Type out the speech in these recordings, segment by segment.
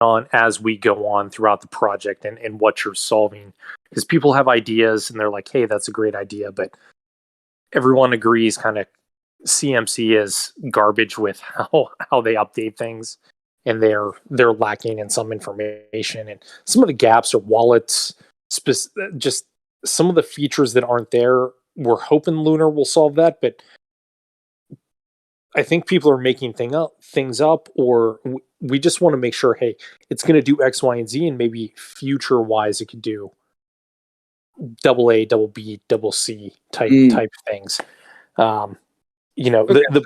on as we go on throughout the project and what you're solving. Because people have ideas and they're like, hey, that's a great idea, but everyone agrees kind of CMC is garbage with how they update things, and they're lacking in some information, and some of the gaps are wallets, just some of the features that aren't there. We're hoping Lunar will solve that, but I think people are making things up, or we just want to make sure, hey, it's going to do X, Y, and Z, and maybe future wise, it could do double A, double B, double C type things. Okay. The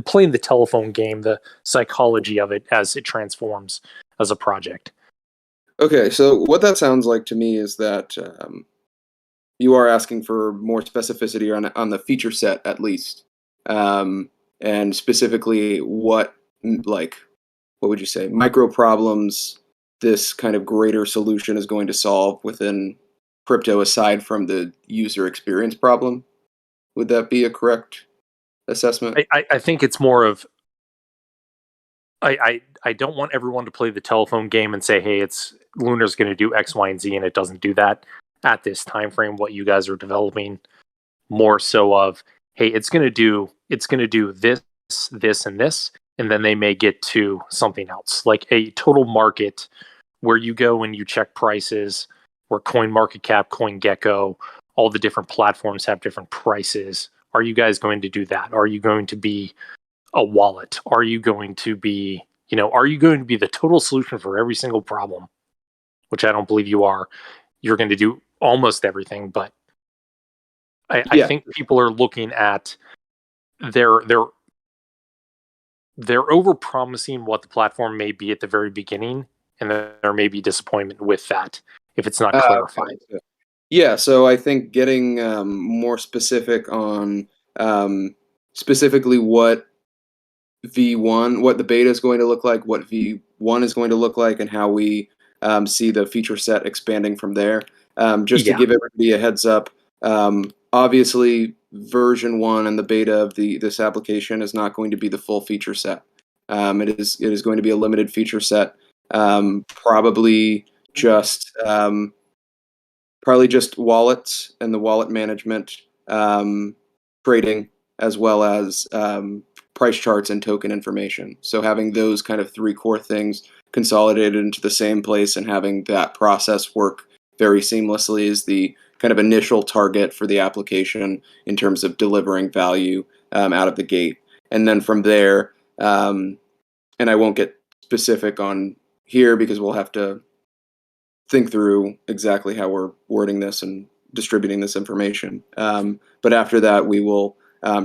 playing the telephone game, the psychology of it as it transforms as a project. Okay, so what that sounds like to me is that you are asking for more specificity on the feature set, at least, and specifically what would you say, micro problems this kind of greater solution is going to solve within crypto, aside from the user experience problem. Would that be a correct assessment? I think it's more of I don't want everyone to play the telephone game and say, hey, it's Lunar's going to do X, Y, and Z, and it doesn't do that at this time frame. What you guys are developing, more so of, hey, it's going to do this, this, and this, and then they may get to something else, like a total market where you go and you check prices, where CoinMarketCap, CoinGecko, all the different platforms have different prices. Are you guys going to do that? Are you going to be a wallet? Are you going to be the total solution for every single problem? Which I don't believe you are. You're going to do almost everything, but I think people are looking at they're over promising what the platform may be at the very beginning, and there may be disappointment with that if it's not clarified. Okay. Yeah, so I think getting more specific on specifically what V1, what the beta is going to look like, what V1 is going to look like, and how we see the feature set expanding from there. Just to give everybody a heads up, obviously version 1 and the beta of this application is not going to be the full feature set. It is going to be a limited feature set, probably just wallets and the wallet management, trading, as well as price charts and token information. So having those kind of 3 core things consolidated into the same place and having that process work very seamlessly is the kind of initial target for the application in terms of delivering value out of the gate. And then from there, and I won't get specific on here because we'll have to think through exactly how we're wording this and distributing this information. But after that, we will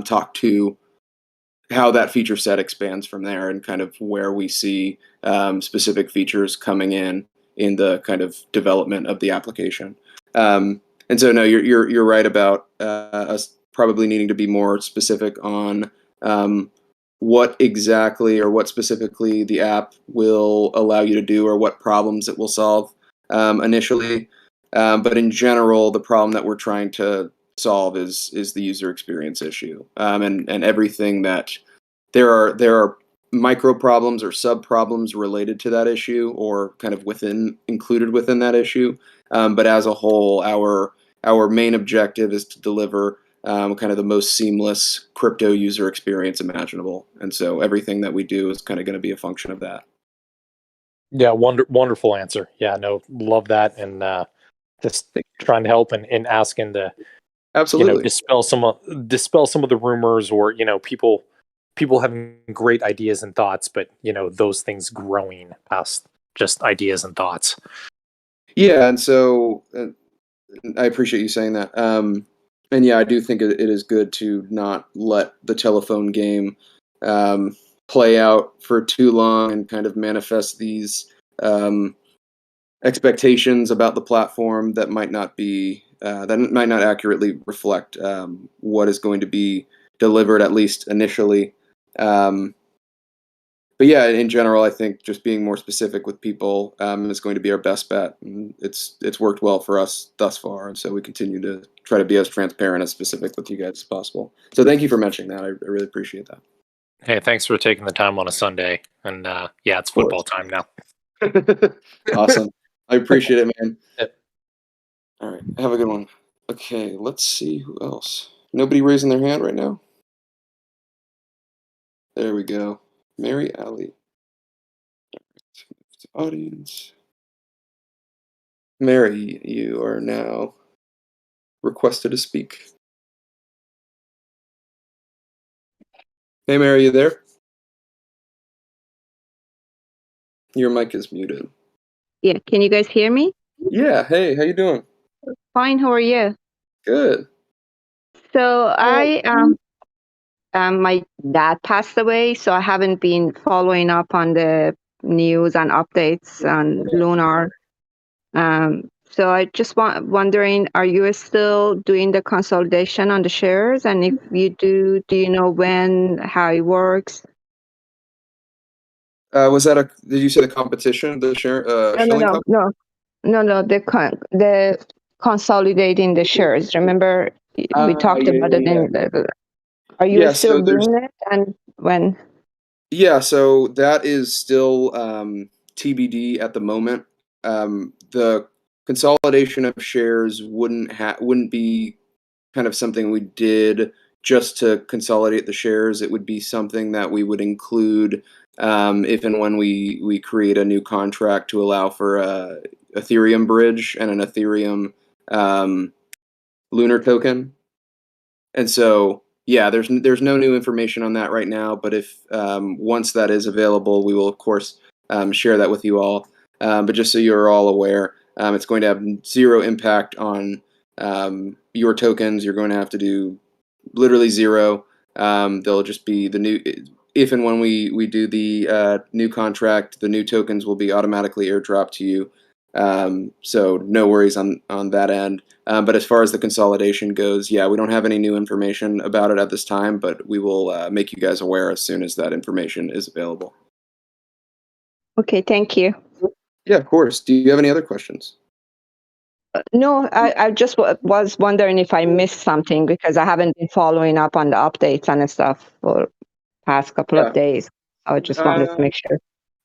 talk to how that feature set expands from there and kind of where we see specific features coming in the kind of development of the application. And so, no, you're right about us probably needing to be more specific on what exactly or what specifically the app will allow you to do or what problems it will solve initially. But in general, the problem that we're trying to solve is the user experience issue, and everything that there are micro problems or sub problems related to that issue or kind of included within that issue. But as a whole, our main objective is to deliver kind of the most seamless crypto user experience imaginable. And so everything that we do is kind of going to be a function of that. Yeah, wonderful answer. Yeah, no, love that, and just trying to help and asking to Absolutely dispel some of the rumors, or people having great ideas and thoughts, but those things growing past just ideas and thoughts. Yeah, and so I appreciate you saying that. And yeah, I do think it is good to not let the telephone game play out for too long and kind of manifest these expectations about the platform that might not accurately reflect what is going to be delivered, at least initially. But yeah, in general, I think just being more specific with people is going to be our best bet. And it's worked well for us thus far, and so we continue to try to be as transparent, as specific with you guys as possible. So thank you for mentioning that. I really appreciate that. Hey, thanks for taking the time on a Sunday. And yeah, it's football time now. Awesome. I appreciate it, man. Yep. All right. Have a good one. Okay, let's see who else. Nobody raising their hand right now? There we go. Mary Ali. Audience. Mary, you are now requested to speak. Hey, Mary, you there? Your mic is muted. Yeah, can you guys hear me? Yeah. Hey, how you doing? Fine, how are you? Good. So my dad passed away, so I haven't been following up on the news and updates on Lunar. So I just wondering, are you still doing the consolidation on the shares? And if you do you know when, how it works? Was that a? Did you say the competition, the No, no, shilling no, company? no, no, no. The consolidating the shares. Remember, we talked Yeah, about yeah, it yeah. in. Are you Yeah. still So there's. doing it? And when? Yeah. So that is still TBD at the moment. The consolidation of shares wouldn't be kind of something we did just to consolidate the shares. It would be something that we would include if and when we create a new contract to allow for a Ethereum bridge and an Ethereum um, Lunar token. And so, yeah, there's no new information on that right now. But if once that is available, we will of course share that with you all. But just so you're all aware, it's going to have zero impact on your tokens. You're going to have to do literally zero. They'll just be the new. If and when we do the new contract, the new tokens will be automatically airdropped to you. So no worries on that end. But as far as the consolidation goes, yeah, we don't have any new information about it at this time, but we will make you guys aware as soon as that information is available. Okay, thank you. Yeah, of course. Do you have any other questions? No, I just was wondering if I missed something because I haven't been following up on the updates and stuff for past couple of Yeah. days. I just wanted to make sure.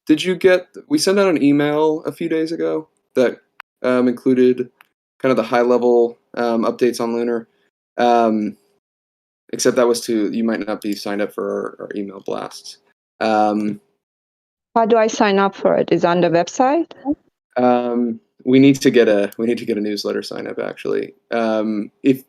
Did you get? We sent out an email a few days ago that included kind of the high level updates on Lunar. Except that was to you might not be signed up for our email blasts. How do I sign up for it? Is it on the website? We need to get a newsletter sign up actually. If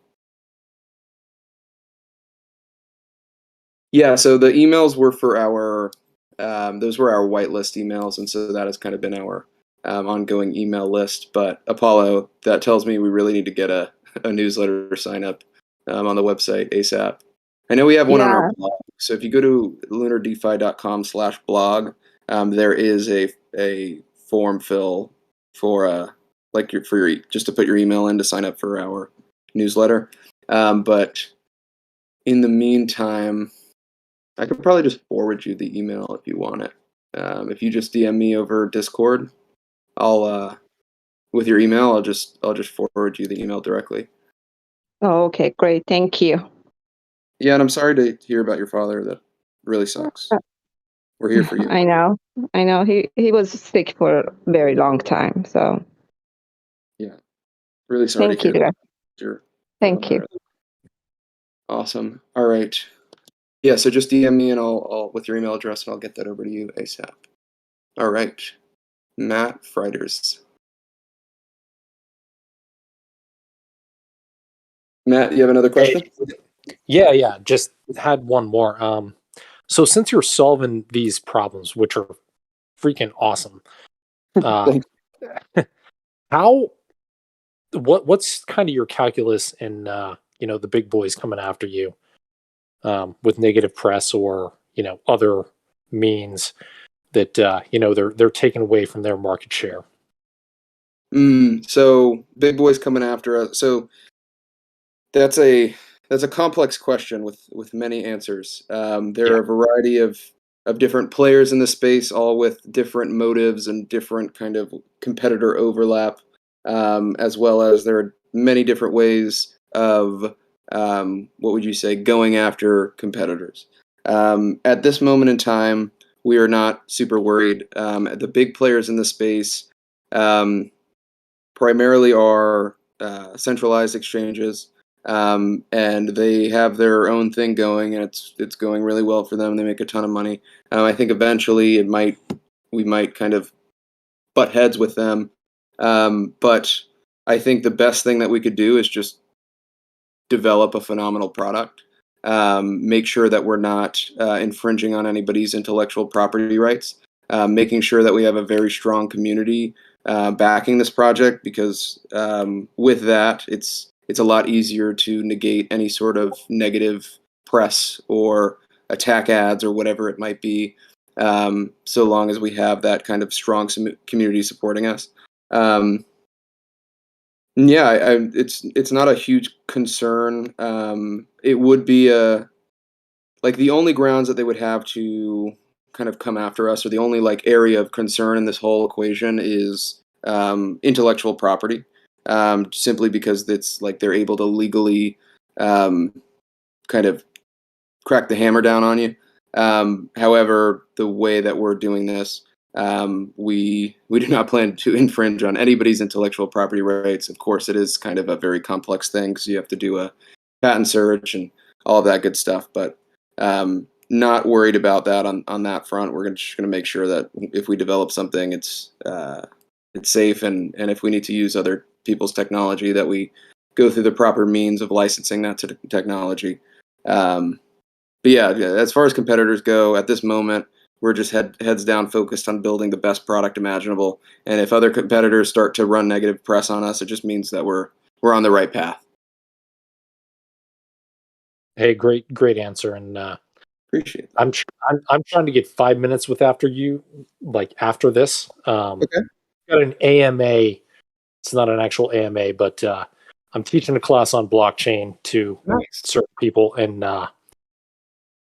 Yeah, so the emails were for our those were our whitelist emails, and so that has kind of been our ongoing email list. But Apollo, that tells me we really need to get a newsletter sign up on the website ASAP. I know we have one on our Yeah. blog, so if you go to lunardefi.com/blog, there is a form fill for just to put your email in to sign up for our newsletter. But in the meantime, I could probably just forward you the email if you want it. If you just DM me over Discord, I'll with your email, I'll just forward you the email directly. Oh, okay, great. Thank you. Yeah, and I'm sorry to hear about your father. That really sucks. We're here for you. I know. I know. He was sick for a very long time. So Yeah, really sorry thank to you. hear that. Your Thank you. grandmother. Awesome. All right. Yeah, so just DM me and I'll with your email address and I'll get that over to you ASAP. All right. Matt Freiders. Matt, you have another question? Yeah. Just had one more. So since you're solving these problems, which are freaking awesome, uh, how what's kind of your calculus in the big boys coming after you with negative press or other means that they're taking away from their market share? So big boys coming after us. So that's a complex question with many answers. There Yeah. are a variety of different players in the space, all with different motives and different kind of competitor overlap, as well as there are many different ways of what would you say going after competitors. At this moment in time, we are not super worried. The big players in the space primarily are centralized exchanges, and they have their own thing going, and it's going really well for them. They make a ton of money. I think eventually we might kind of butt heads with them, but I think the best thing that we could do is just develop a phenomenal product. Make sure that we're not infringing on anybody's intellectual property rights. Making sure that we have a very strong community backing this project, because with that, it's a lot easier to negate any sort of negative press or attack ads or whatever it might be, so long as we have that kind of strong community supporting us. Yeah, it's not a huge concern. It would be like the only grounds that they would have to kind of come after us, or the only like area of concern in this whole equation is intellectual property, simply because it's like they're able to legally kind of crack the hammer down on you. However, the way that we're doing this, we do not plan to infringe on anybody's intellectual property rights. Of course, it is kind of a very complex thing because you have to do a patent search and all of that good stuff. But not worried about that on that front. We're just going to make sure that if we develop something, it's safe, and if we need to use other people's technology, that we go through the proper means of licensing that to technology. But yeah, as far as competitors go, at this moment, we're just heads down focused on building the best product imaginable. And if other competitors start to run negative press on us, it just means that we're on the right path. Hey, great answer, and Appreciate that. I'm trying to get 5 minutes with after this. Okay. Got an AMA. It's not an actual AMA, but I'm teaching a class on blockchain to certain people, and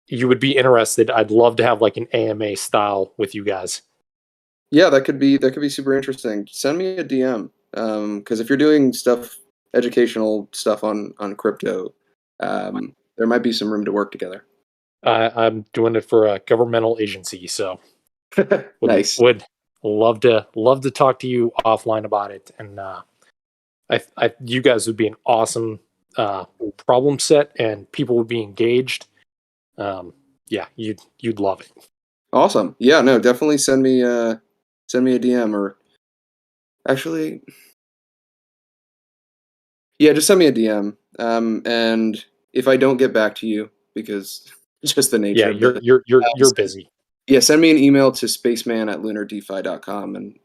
you would be interested. I'd love to have like an AMA style with you guys. Yeah, that could be super interesting. Send me a DM, because if you're doing educational stuff on crypto, there might be some room to work together. I'm doing it for a governmental agency, so Nice. Would love to talk to you offline about it, and you guys would be an awesome problem set, and people would be engaged. Yeah, you'd love it. Awesome. Yeah, no, definitely send me a DM, or actually, yeah, just send me a DM. And if I don't get back to you, because it's just the nature of it. You're busy. Yeah, send me an email to spaceman@lunardefi.com, and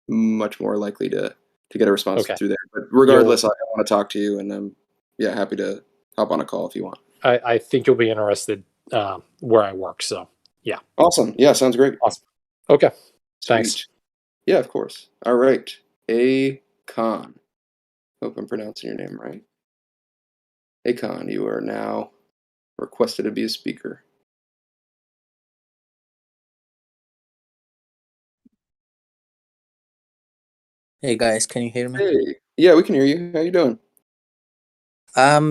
much more likely to get a response through there. But regardless, I want to talk to you, and I'm happy to hop on a call if you want. I think you'll be interested where I work. So yeah. Awesome. Yeah, sounds great. Awesome. Okay. Sweet. Thanks. Yeah, of course. All right. Akon. Hope I'm pronouncing your name right. Akon, you are now requested to be a speaker. Hey guys, can you hear me? Hey. Yeah, we can hear you. How you doing?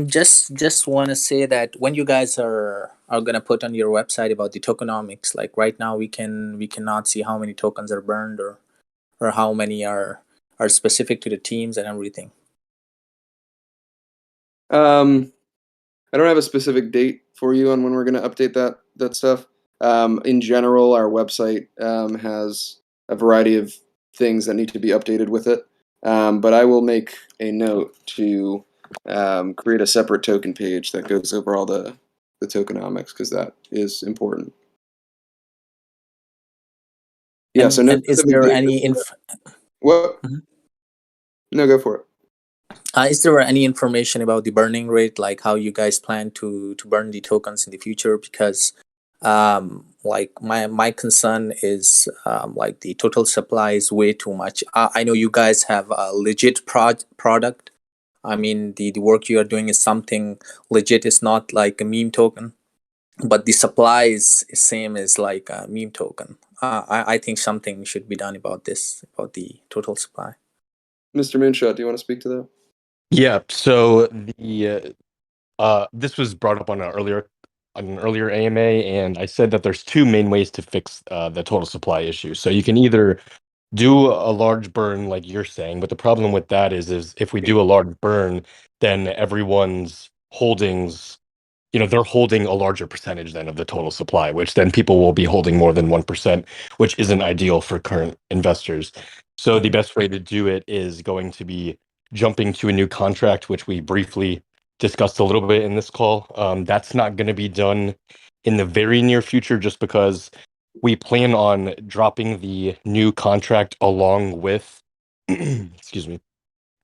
Just want to say that when you guys are gonna put on your website about the tokenomics, like right now we cannot see how many tokens are burned, or how many are specific to the teams and everything. I don't have a specific date for you on when we're going to update that stuff. In general, our website has a variety of things that need to be updated with it. But I will make a note to create a separate token page that goes over all the tokenomics, because that is important. Yeah. So no. Is there any what? Mm-hmm. No, go for it. Is there any information about the burning rate, like how you guys plan to burn the tokens in the future? Because like my concern is like the total supply is way too much. I know you guys have a legit product. I mean, the work you are doing is something legit. It's not like a meme token, but the supply is same as like a meme token. I think something should be done about this, about the total supply. Mr. Moonshot, do you want to speak to that? Yeah. So the this was brought up on an earlier an earlier AMA, and I said that there's two main ways to fix the total supply issue. So you can either do a large burn like you're saying, but the problem with that is if we do a large burn, then everyone's holdings, they're holding a larger percentage then of the total supply, which then people will be holding more than 1%, which isn't ideal for current investors. So the best way to do it is going to be jumping to a new contract, which we briefly discussed a little bit in this call. That's not going to be done in the very near future, just because we plan on dropping the new contract along with, excuse me,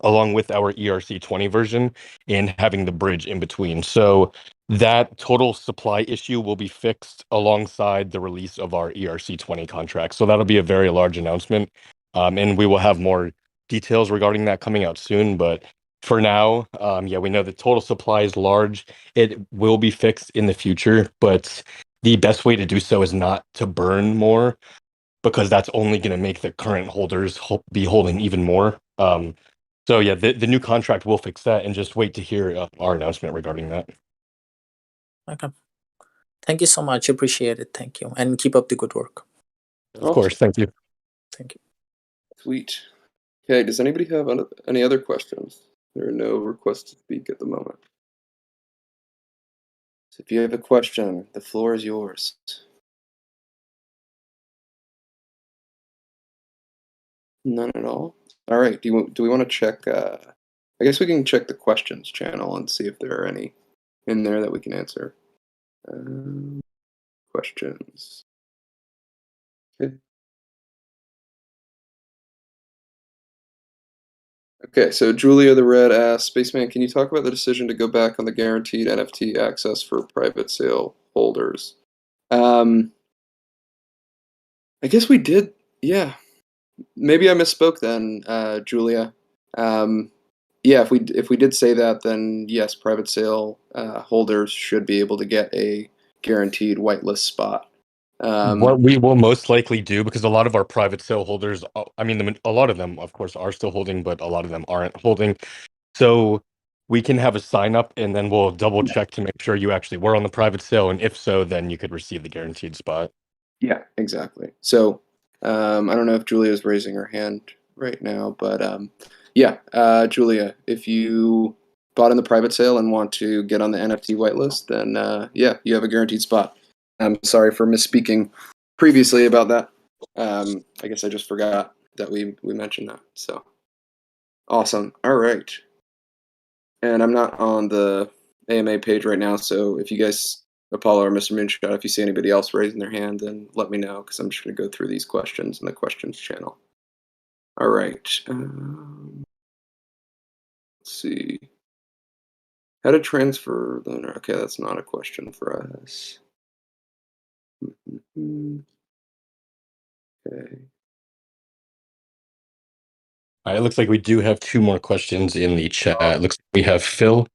along with our ERC20 version and having the bridge in between. So that total supply issue will be fixed alongside the release of our ERC20 contract. So that'll be a very large announcement. And we will have more details regarding that coming out soon. But for now, yeah, we know the total supply is large. It will be fixed in the future, but the best way to do so is not to burn more, because that's only going to make the current holders be holding even more. So yeah, the new contract will fix that, and just wait to hear our announcement regarding that. Okay. Thank you so much. Appreciate it. Thank you. And keep up the good work. Of course. Thank you. Thank you. Sweet. Okay, does anybody have any other questions? There are no requests to speak at the moment. So if you have a question, the floor is yours. None at all? All right, do we want to check, I guess we can check the questions channel and see if there are any in there that we can answer. Questions. Okay. Okay, so Julia the Red asks, Spaceman, can you talk about the decision to go back on the guaranteed NFT access for private sale holders? I guess we did, yeah. Maybe I misspoke then, Julia. Yeah, if we did say that, then yes, private sale holders should be able to get a guaranteed whitelist spot. What we will most likely do, because a lot of our private sale holders, I mean, a lot of them, of course, are still holding, but a lot of them aren't holding. So we can have a sign up, and then we'll double check to make sure you actually were on the private sale, and if so, then you could receive the guaranteed spot. Yeah, exactly. So I don't know if Julia is raising her hand right now, but yeah, Julia, if you bought in the private sale and want to get on the NFT whitelist, then yeah, you have a guaranteed spot. I'm sorry for misspeaking previously about that. I guess I just forgot that we mentioned that. So awesome. All right. And I'm not on the AMA page right now, so if you guys, Apollo or Mr. Moonshot, if you see anybody else raising their hand, then let me know, because I'm just going to go through these questions in the questions channel. All right. Let's see. How to transfer Lunar? Okay, that's not a question for us. Okay. All right, it looks like we do have two more questions in the chat. It looks like we have Phil.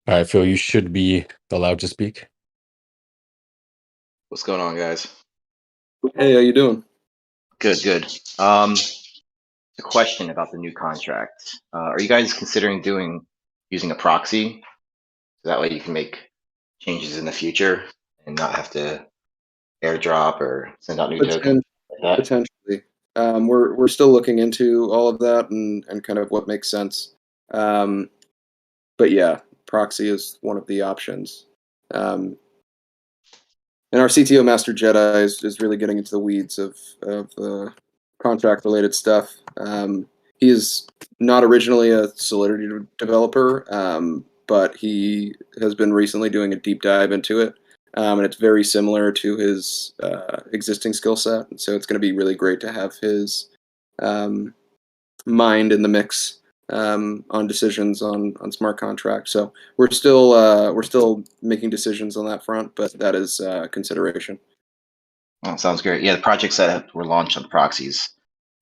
All right, Phil, you should be allowed to speak. What's going on, guys? Hey, how you doing? Good. A question about the new contract. Are you guys considering using a proxy? So that way you can make changes in the future and not have to airdrop or send out new tokens like that? Potentially. We're still looking into all of that and kind of what makes sense. But yeah, proxy is one of the options. And our CTO Master Jedi is really getting into the weeds of the contract related stuff. He is not originally a Solidity developer, but he has been recently doing a deep dive into it. And it's very similar to his existing skill set. And so it's going to be really great to have his mind in the mix on decisions on smart contracts. So we're still making decisions on that front, but that is consideration. Oh, sounds great. Yeah, the projects that were launched on proxies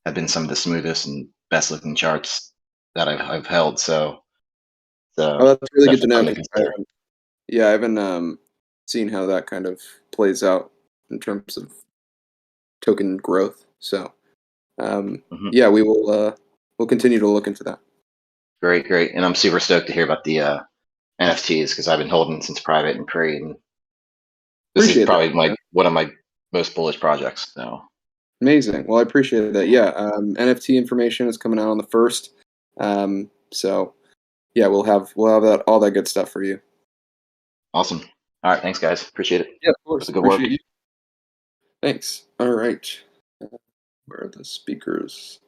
have been some of the smoothest and best looking charts that I've held. So that's really good to know. consider. Yeah, I haven't seen how that kind of plays out in terms of token growth. So yeah, we'll continue to look into that. Great. And I'm super stoked to hear about the NFTs, because I've been holding since private and pre, and This is Appreciate probably that. one of my most bullish projects. So Amazing. Well, I appreciate that. Yeah, NFT information is coming out on the 1st. So yeah, we'll have that all that good stuff for you. awesome. All right, thanks guys. Appreciate it. Yeah, of course. Good work. Appreciate you. Thanks. All right. Where are the speakers?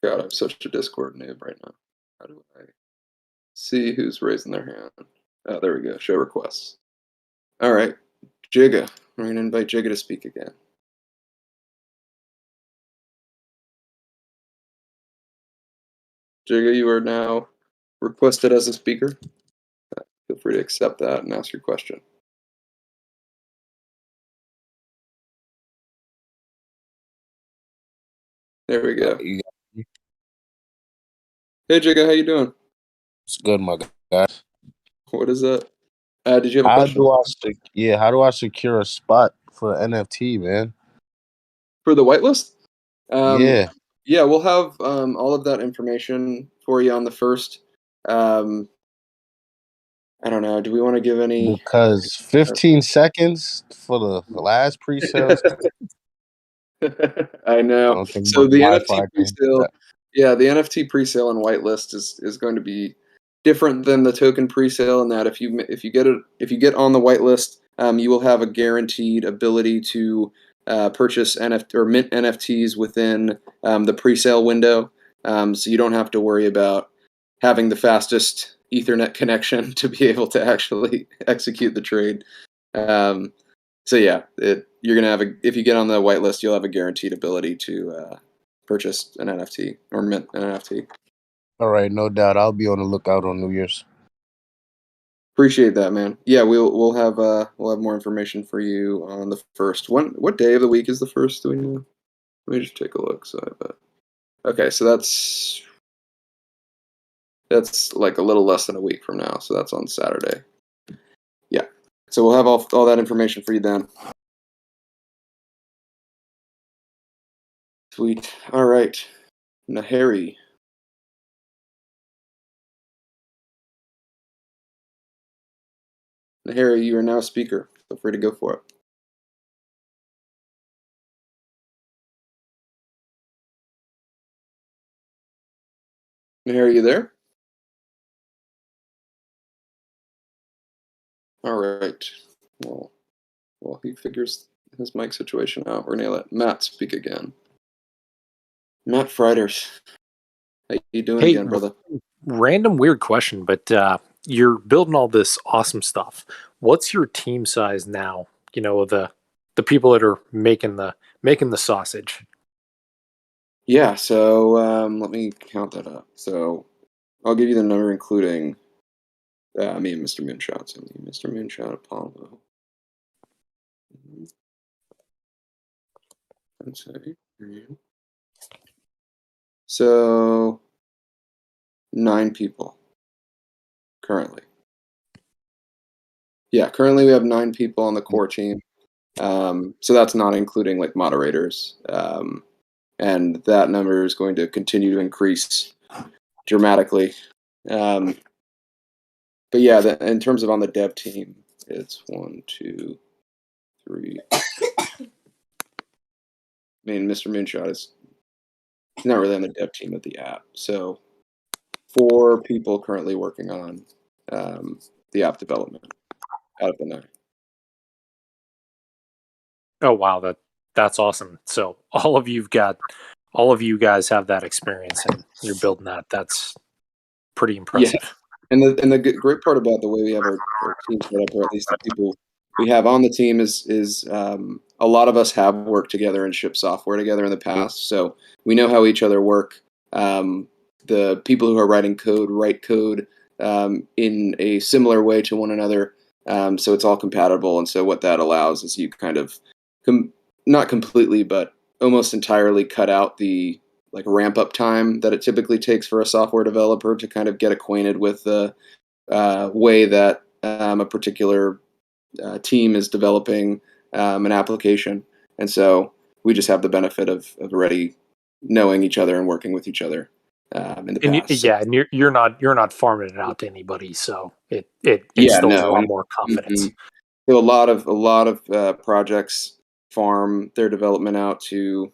God, I'm such a Discord noob right now. How do I see who's raising their hand? Oh, there we go. Show requests. All right. Jigga. We're going to invite Jigga to speak again. Jigga, you are now requested as a speaker. Feel free to accept that and ask your question. There we go. Hey, Jigga, how you doing? It's good, my guys. What is that? Did you have a How question? how do I secure a spot for NFT, man? For the whitelist? Yeah. Yeah, we'll have all of that information for you on the 1st. I don't know. Do we want to give any? Because 15 seconds for the last pre-sales, I I know. don't think my So the NFT Wi-Fi can. presale, yeah, the NFT presale and whitelist is going to be different than the token presale in that if you get on the whitelist, you will have a guaranteed ability to purchase NFT or mint NFTs within the presale window. So you don't have to worry about having the fastest Ethernet connection to be able to actually execute the trade. So yeah, you're gonna have if you get on the whitelist, you'll have a guaranteed ability to purchase an NFT or mint an NFT. All right, no doubt. I'll be on the lookout on New Year's. Appreciate that, man. Yeah, we'll have more information for you on the 1st. What day of the week is the 1st? Do we know? Let me just take a look. So I bet. Okay, so that's like a little less than a week from now. So that's on Saturday. Yeah. So we'll have all that information for you then. Sweet. All right. Nahari. Nahari, you are now speaker. Feel free to go for it. Nahari, you there? All right. Well, he figures his mic situation out. We're gonna let Matt speak again. Matt Frieders, how you doing Hey, again, brother? random weird question, but you're building all this awesome stuff. What's your team size now? You know, the people that are making the sausage. Yeah. So let me count that up. So I'll give you the number, including me and Mr. Moonshot. So me, Mr. Moonshot, Apollo. So 9 people currently. Yeah, currently we have 9 people on the core team. So that's not including like moderators. And that number is going to continue to increase dramatically. But yeah, in terms of on the dev team, it's 1, 2, 3. I mean, Mr. Moonshot is not really on the dev team of the app. So 4 people currently working on the app development out of the 9. Oh wow, that's awesome. So all of you guys have that experience and you're building that. That's pretty impressive. Yeah. And the great part about the way we have our team set up, or at least the people we have on the team, is a lot of us have worked together and shipped software together in the past, so we know how each other work. The people who are writing code write code in a similar way to one another, so it's all compatible. And so what that allows is you kind of not completely, but almost entirely cut out the like ramp up time that it typically takes for a software developer to kind of get acquainted with the way that a particular team is developing an application. And so we just have the benefit of already knowing each other and working with each other. in the And past. So, and you're not farming it out to anybody, so it yeah, instills a no, lot and more confidence. so a lot of projects farm their development out to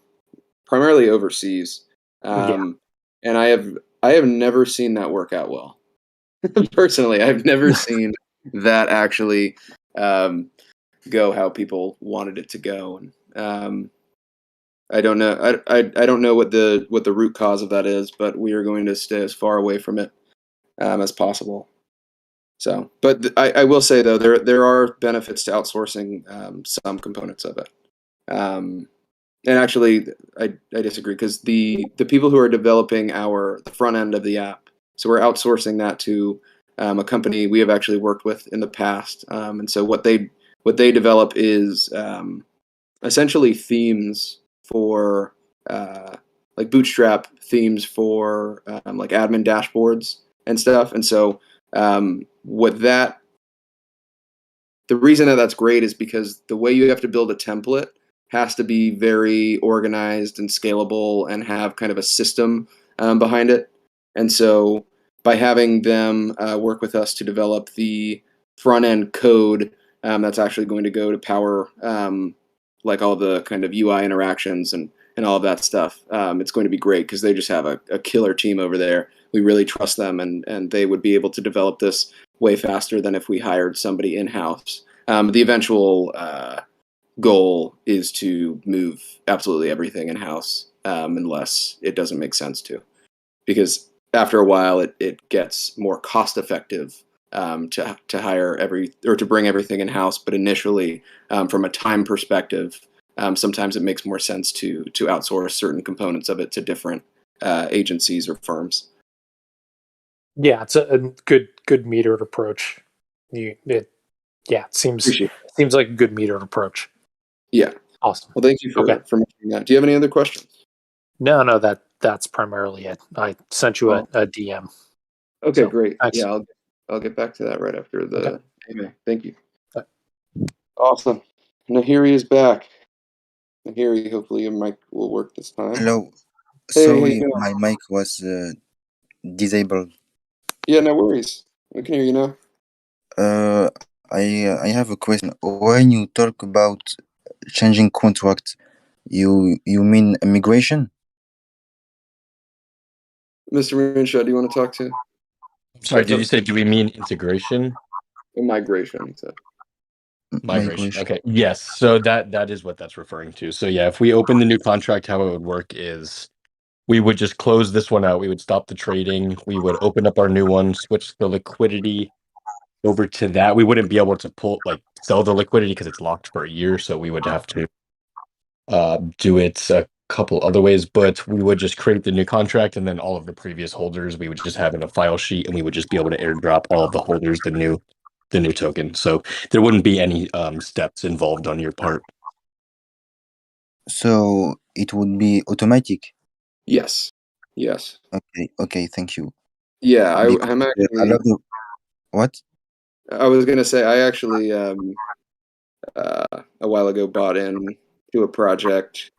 primarily overseas, Yeah, and I have never seen that work out well. Personally, I've never seen that actually um, go how people wanted it to go, and I don't know. I don't know what the root cause of that is, but we are going to stay as far away from it as possible. So, but I will say though there are benefits to outsourcing some components of it. Um, and actually, I disagree because the people who are developing the front end of the app, so we're outsourcing that to a company we have actually worked with in the past. And so what they develop is essentially themes for like Bootstrap themes for like admin dashboards and stuff. And so what that the reason that that's great is because the way you have to build a template has to be very organized and scalable and have kind of a system behind it. And so by having them work with us to develop the front end code that's actually going to go to power like all the kind of UI interactions and all of that stuff, it's going to be great because they just have a killer team over there. We really trust them, and they would be able to develop this way faster than if we hired somebody in house. The eventual goal is to move absolutely everything in house unless it doesn't make sense to, because after a while it gets more cost effective to hire to bring everything in house. But initially, from a time perspective, sometimes it makes more sense to outsource certain components of it to different agencies or firms. yeah, it's a good metered approach. It Appreciate it. seems like a good metered approach. Yeah. Awesome. Well, thank you Okay. for mentioning that. Do you have any other questions? No, that's primarily it. I sent you Oh, a DM. okay, So great. thanks. Yeah, I'll get back to that right after Okay. the AMA. Thank you. Bye. Awesome. Nahiri is back. Nahiri, hopefully your mic will work this time. Hello. Hey, how you Sorry, doing? my mic was disabled. Yeah, no worries. We can hear you now. Uh, I have a question. When you talk about changing contract, you mean immigration? Mr. Moonshot, do you want to talk to Sorry, did you say do we mean integration? migration? He said. Migration. Migration. Okay. Yes. So that is what that's referring to. So yeah, if we open the new contract, how it would work is we would just close this one out. We would stop the trading. We would open up our new one, switch the liquidity over to that. We wouldn't be able to sell the liquidity because it's locked for a year. So we would have to do it a couple other ways, but we would just create the new contract, and then all of the previous holders we would just have in a file sheet, and we would just be able to airdrop all of the holders the new token. So there wouldn't be any steps involved on your part. So it would be automatic. Yes. Yes. Okay, thank you. Yeah, Because I'm a actually. lot of what? I was gonna say I actually a while ago bought in to a project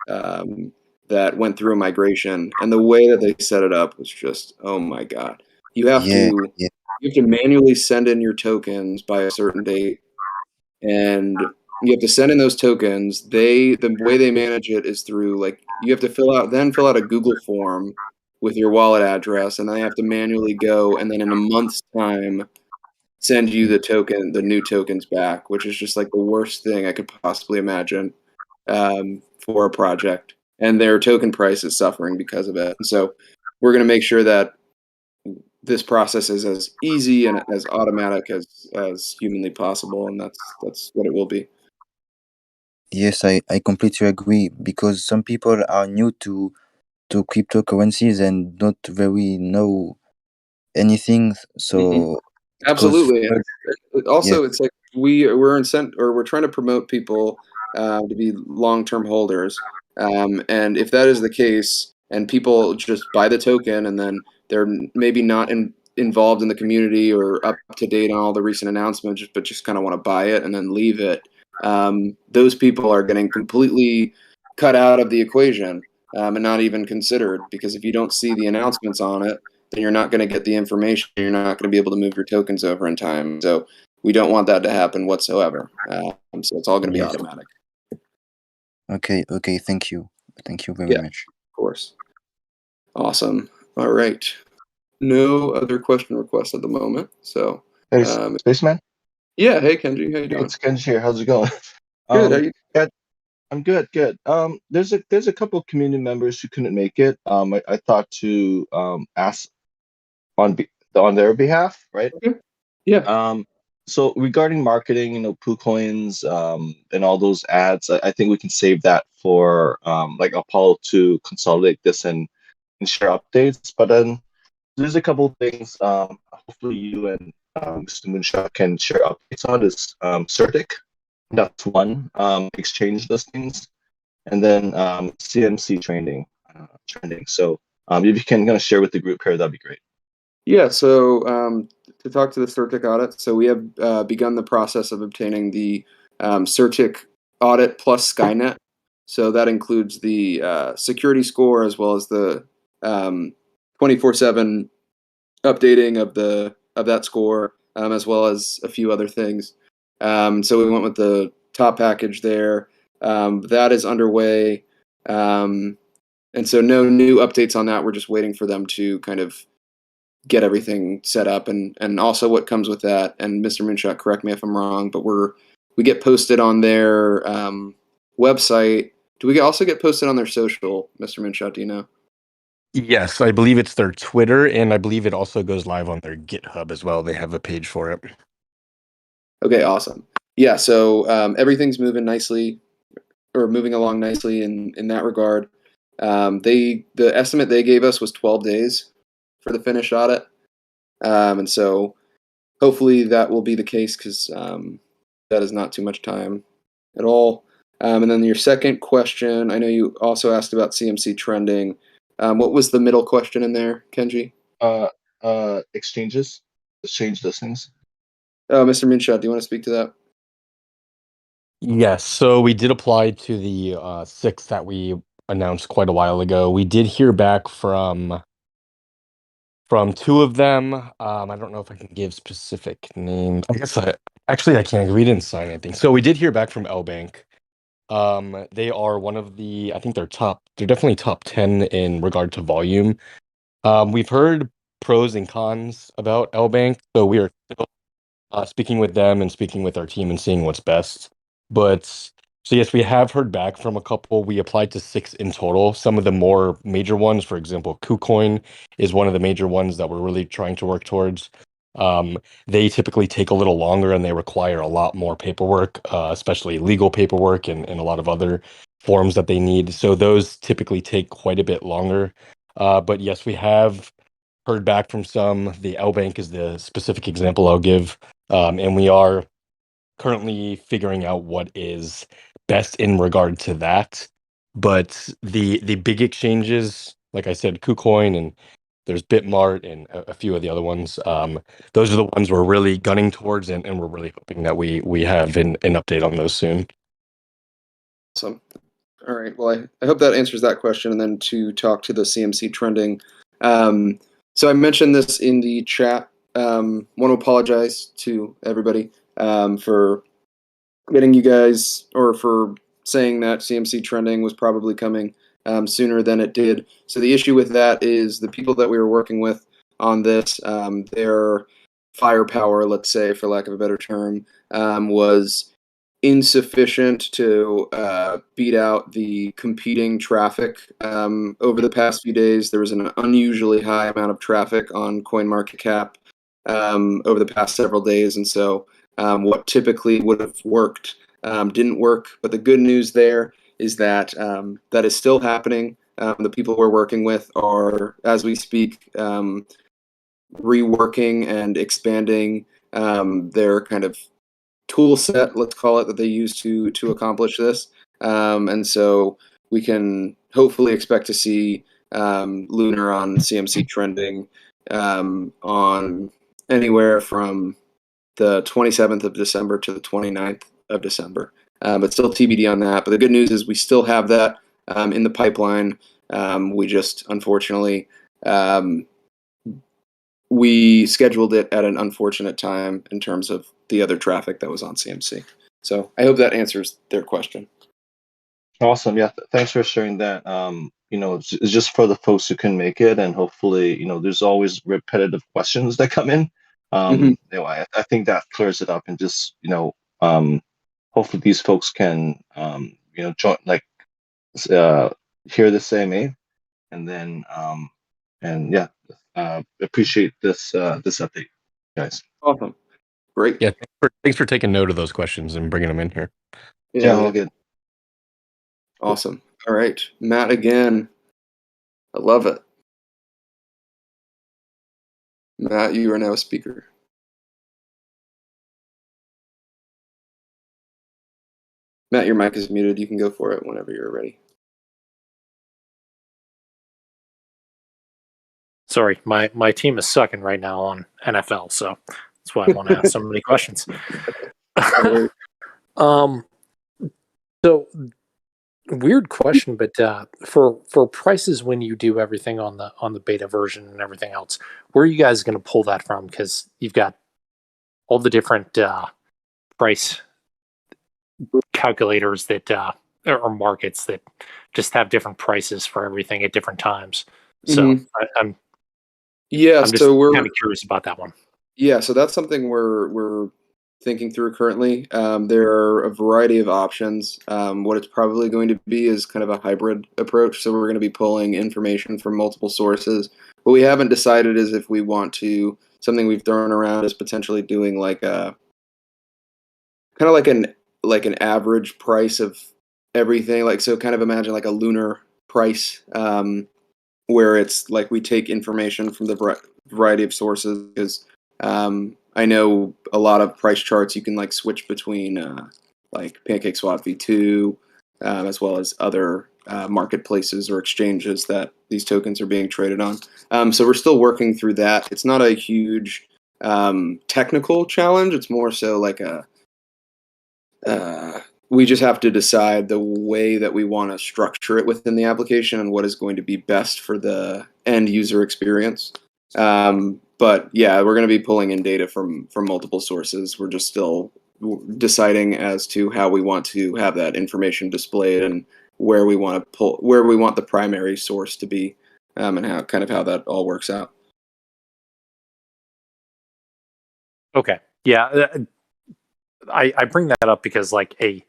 that went through a migration, and the way that they set it up was just, oh my god. You have Yeah, to yeah, you have to manually send in your tokens by a certain date, and you have to send in those tokens. The way they manage it is through, like, you have to fill out a Google form with your wallet address, and then they have to manually go, and then in a month's time send you the new tokens back, which is just like the worst thing I could possibly imagine for a project. And their token price is suffering because of it. And so we're going to make sure that this process is as easy and as automatic as humanly possible, and that's what it will be. yes, I completely agree because some people are new to cryptocurrencies and not very know anything. Mhm. So it goes Absolutely. And yes, also, it's like we're trying to promote people to be long-term holders. And if that is the case, and people just buy the token and then they're maybe not involved in the community or up to date on all the recent announcements, but just kind of want to buy it and then leave it, those people are getting completely cut out of the equation. and not even considered, because if you don't see the announcements on it, then you're not going to get the information. You're not going to be able to move your tokens over in time. So we don't want that to happen whatsoever. So it's all going to be automatic. Okay. Thank you very Yeah. much. Of course. Awesome. All right. No other question requests at the moment. So, Hey, Spaceman. yeah. Hey, Kenji, how you doing? It's Kenji here. How's it going? Good. How you? Yeah, I'm good. Good. There's a couple of community members who couldn't make it. I thought to ask on their behalf, right? Okay. Yeah. So regarding marketing, PooCoins, and all those ads, I think we can save that for like Apollo to consolidate this and share updates. But then there's a couple of things. Hopefully you and Mr. Moonshot can share updates on is Certic. That's one. Exchange listings, and then CMC trending. So if you can kind of share with the group here, that'd be great. Yeah. So to talk to the Certic audit, so we have begun the process of obtaining the Certic audit plus Skynet. So that includes the security score as well as the 24/7 updating of that score, as well as a few other things. So we went with the top package there. That is underway, and so no new updates on that. We're just waiting for them to kind of get everything set up, and also what comes with that. And Mr. Moonshot, correct me if I'm wrong, but we get posted on their website. Do we also get posted on their social, Mr. Moonshot? Do you know? Yes, I believe it's their Twitter, and I believe it also goes live on their GitHub as well. They have a page for it. Okay, awesome. Yeah, so everything's moving along nicely in that regard. The estimate they gave us was 12 days for the finished audit, and so hopefully that will be the case, because that is not too much time at all. And then your second question, I know you also asked about CMC trending. What was the middle question in there, Kenji? Exchange listings. Mr. Moonshot, do you want to speak to that? Yes, so we did apply to the 6 that we announced quite a while ago. We did hear back from 2 of them. I don't know if I can give specific names. I guess I can't. We didn't sign anything. So we did hear back from L Bank. They are one of the, I think they're definitely top 10 in regard to volume. We've heard pros and cons about L Bank, so we are still speaking with them and speaking with our team and seeing what's best. But so yes, we have heard back from a couple. We applied to 6 in total. Some of the more major ones, for example, KuCoin is one of the major ones that we're really trying to work towards. They typically take a little longer and they require a lot more paperwork, especially legal paperwork and a lot of other forms that they need. So those typically take quite a bit longer. But yes, we have heard back from some. The L Bank is the specific example I'll give. And we are currently figuring out what is best in regard to that. But the big exchanges, like I said, KuCoin, and there's Bitmart and a few of the other ones. Those are the ones we're really gunning towards, and we're really hoping that we have an update on those soon. Awesome. All right. Well, I hope that answers that question. And then to talk to the CMC trending. So I mentioned this in the chat. Want to apologize to everybody for getting you guys, or for saying that CMC trending was probably coming sooner than it did. So the issue with that is the people that we were working with on this, their firepower, let's say, for lack of a better term, was insufficient to beat out the competing traffic. Over the past few days, there was an unusually high amount of traffic on CoinMarketCap over the past several days, and so what typically would have worked didn't work. But the good news there is that that is still happening. The people we're working with are, as we speak, reworking and expanding their kind of tool set, let's call it, that they use to accomplish this. And so we can hopefully expect to see Lunar on CMC trending on anywhere from the 27th of December to the 29th of December. But still TBD on that. But the good news is we still have that in the pipeline. We just unfortunately we scheduled it at an unfortunate time in terms of the other traffic that was on CMC. So I hope that answers their question. Awesome. Yeah. Thanks for sharing that. It's just for the folks who can make it, and hopefully, there's always repetitive questions that come in. I think that clears it up, and just, hopefully these folks can, join, like, hear the CMA, and then, appreciate this update, guys. Awesome. Great. Yeah, thanks for taking note of those questions and bringing them in here. Yeah, all good. Awesome. All right. Matt again. I love it. Matt, you are now a speaker. Matt, your mic is muted. You can go for it whenever you're ready. Sorry, my team is sucking right now on NFL, so that's why I want to ask so many questions. So weird question, but for prices when you do everything on the beta version and everything else, where are you guys going to pull that from? Because you've got all the different price calculators that or markets that just have different prices for everything at different times. So I'm just we're kind of curious about that one. Yeah, so that's something we're thinking through currently. There are a variety of options. What it's probably going to be is kind of a hybrid approach. So we're going to be pulling information from multiple sources. What we haven't decided is if we want to. Something we've thrown around is potentially doing like a kind of like an average price of everything. Like, so kind of imagine like a Lunar price, where it's like we take information from the variety of sources. Because I know a lot of price charts you can like switch between like PancakeSwap v2, as well as other marketplaces or exchanges that these tokens are being traded on. So we're still working through that. It's not a huge technical challenge. It's more so like we just have to decide the way that we want to structure it within the application and what is going to be best for the end user experience. But yeah, we're going to be pulling in data from multiple sources. We're just still deciding as to how we want to have that information displayed and where we want the primary source to be, and how that all works out. Okay. Yeah. I bring that up because like a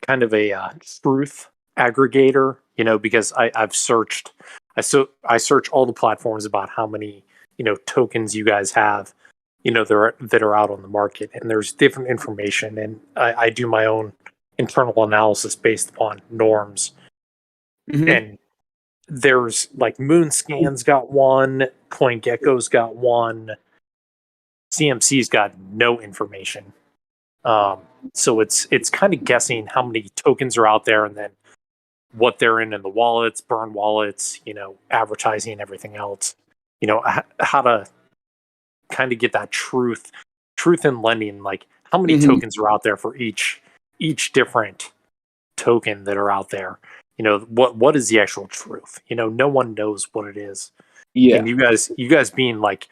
kind of a truth aggregator, because I search all the platforms about how many, tokens you guys have, that are out on the market, and there's different information, and I do my own internal analysis based upon norms. And there's like Moonscan's got one, CoinGecko's got one, CMC's got no information. So it's kind of guessing how many tokens are out there and then what they're in the wallets, burn wallets, advertising, everything else. How to kind of get that truth in lending, like how many tokens are out there for each different token that are out there. What is the actual truth? No one knows what it is. Yeah. And you guys being like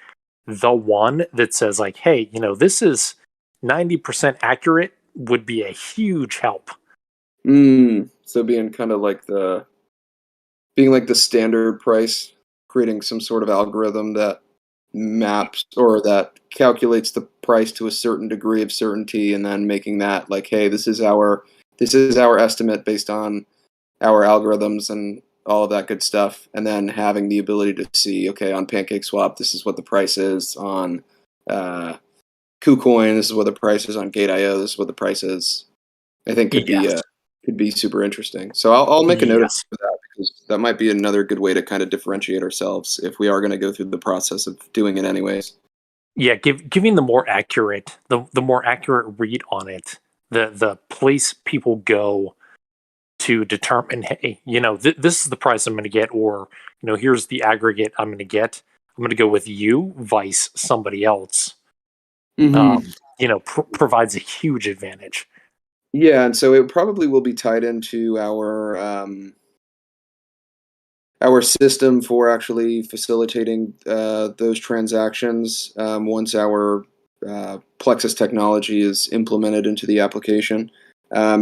the one that says like, hey, this is 90% accurate would be a huge help. So being kind of like the standard price, creating some sort of algorithm that maps or that calculates the price to a certain degree of certainty, and then making that like, hey, this is our estimate based on our algorithms and all of that good stuff, and then having the ability to see, okay, on PancakeSwap, this is what the price is on KuCoin, this is what the price is on Gate.io, this is what the price is. I think could be super interesting. So I'll make a note of that, because that might be another good way to kind of differentiate ourselves if we are going to go through the process of doing it anyways. Yeah, giving the more accurate read on it, the place people go to determine, hey, this is the price I'm going to get, or here's the aggregate I'm going to get. I'm going to go with you, vice somebody else. Provides a huge advantage. Yeah, and so it probably will be tied into our our system for actually facilitating those transactions once our Plexus technology is implemented into the application.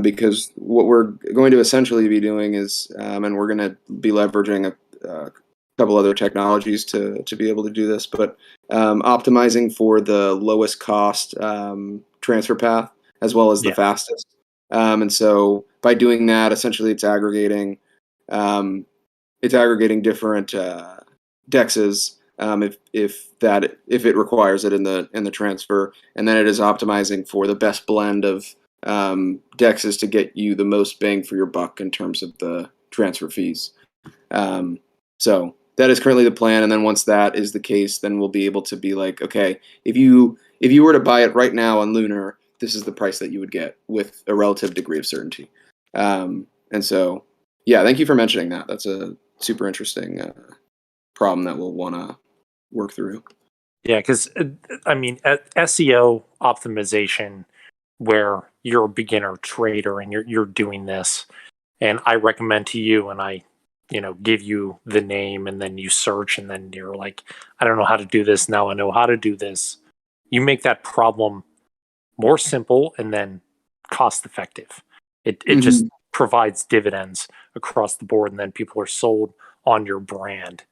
Because what we're going to essentially be doing is, and we're going to be leveraging a couple other technologies to be able to do this, but optimizing for the lowest cost transfer path as well as the fastest. And so by doing that, essentially it's aggregating different dexes if it requires it in the transfer, and then it is optimizing for the best blend of dexes to get you the most bang for your buck in terms of the transfer fees. So that is currently the plan, and then once that is the case, then we'll be able to be like, okay, if you were to buy it right now on Lunar, this is the price that you would get with a relative degree of certainty. And so, yeah, thank you for mentioning that. That's a super interesting problem that we'll want to work through. Yeah, because I mean, SEO optimization, where you're a beginner trader and you're doing this, and I recommend to you, and I, give you the name, and then you search, and then you're like, I don't know how to do this. Now I know how to do this. You make that problem more simple and then cost effective. It just provides dividends across the board, and then people are sold on your brand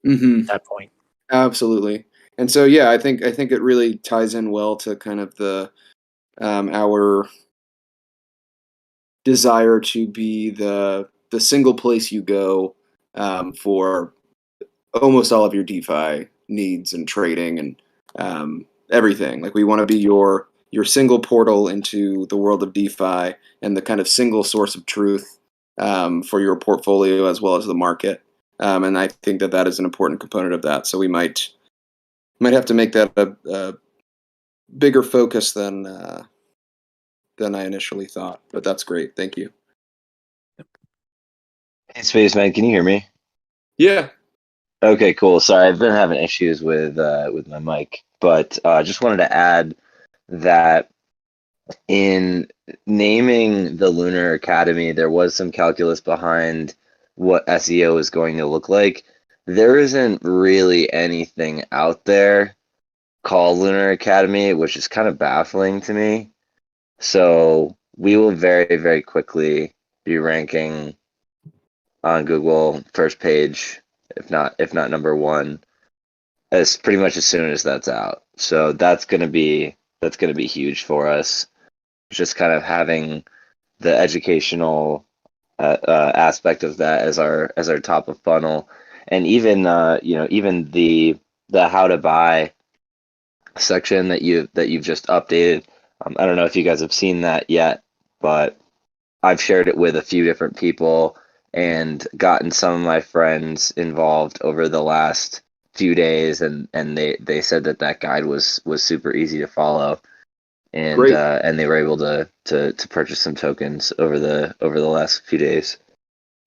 at that point. Absolutely. And so, yeah, I think it really ties in well to kind of the our desire to be the single place you go for almost all of your DeFi needs and trading and everything. Like, we want to be your single portal into the world of DeFi and the kind of single source of truth for your portfolio as well as the market. And I think that is an important component of that. So we might have to make that a bigger focus than I initially thought. But that's great. Thank you. Hey, Spaceman, can you hear me? Yeah. Okay, cool. Sorry, I've been having issues with my mic, but just wanted to add that in naming the Lunar Academy, there was some calculus behind what SEO is going to look like. There isn't really anything out there called Lunar Academy, which is kind of baffling to me. So we will very, very quickly be ranking on Google first page, if not number one, as pretty much as soon as that's out. So that's gonna be huge for us. Just kind of having the educational aspect of that as our top of funnel, and even even the how to buy section that you've just updated. I don't know if you guys have seen that yet, but I've shared it with a few different people and gotten some of my friends involved over the last few days, and they said that guide was super easy to follow, and they were able to purchase some tokens over the last few days.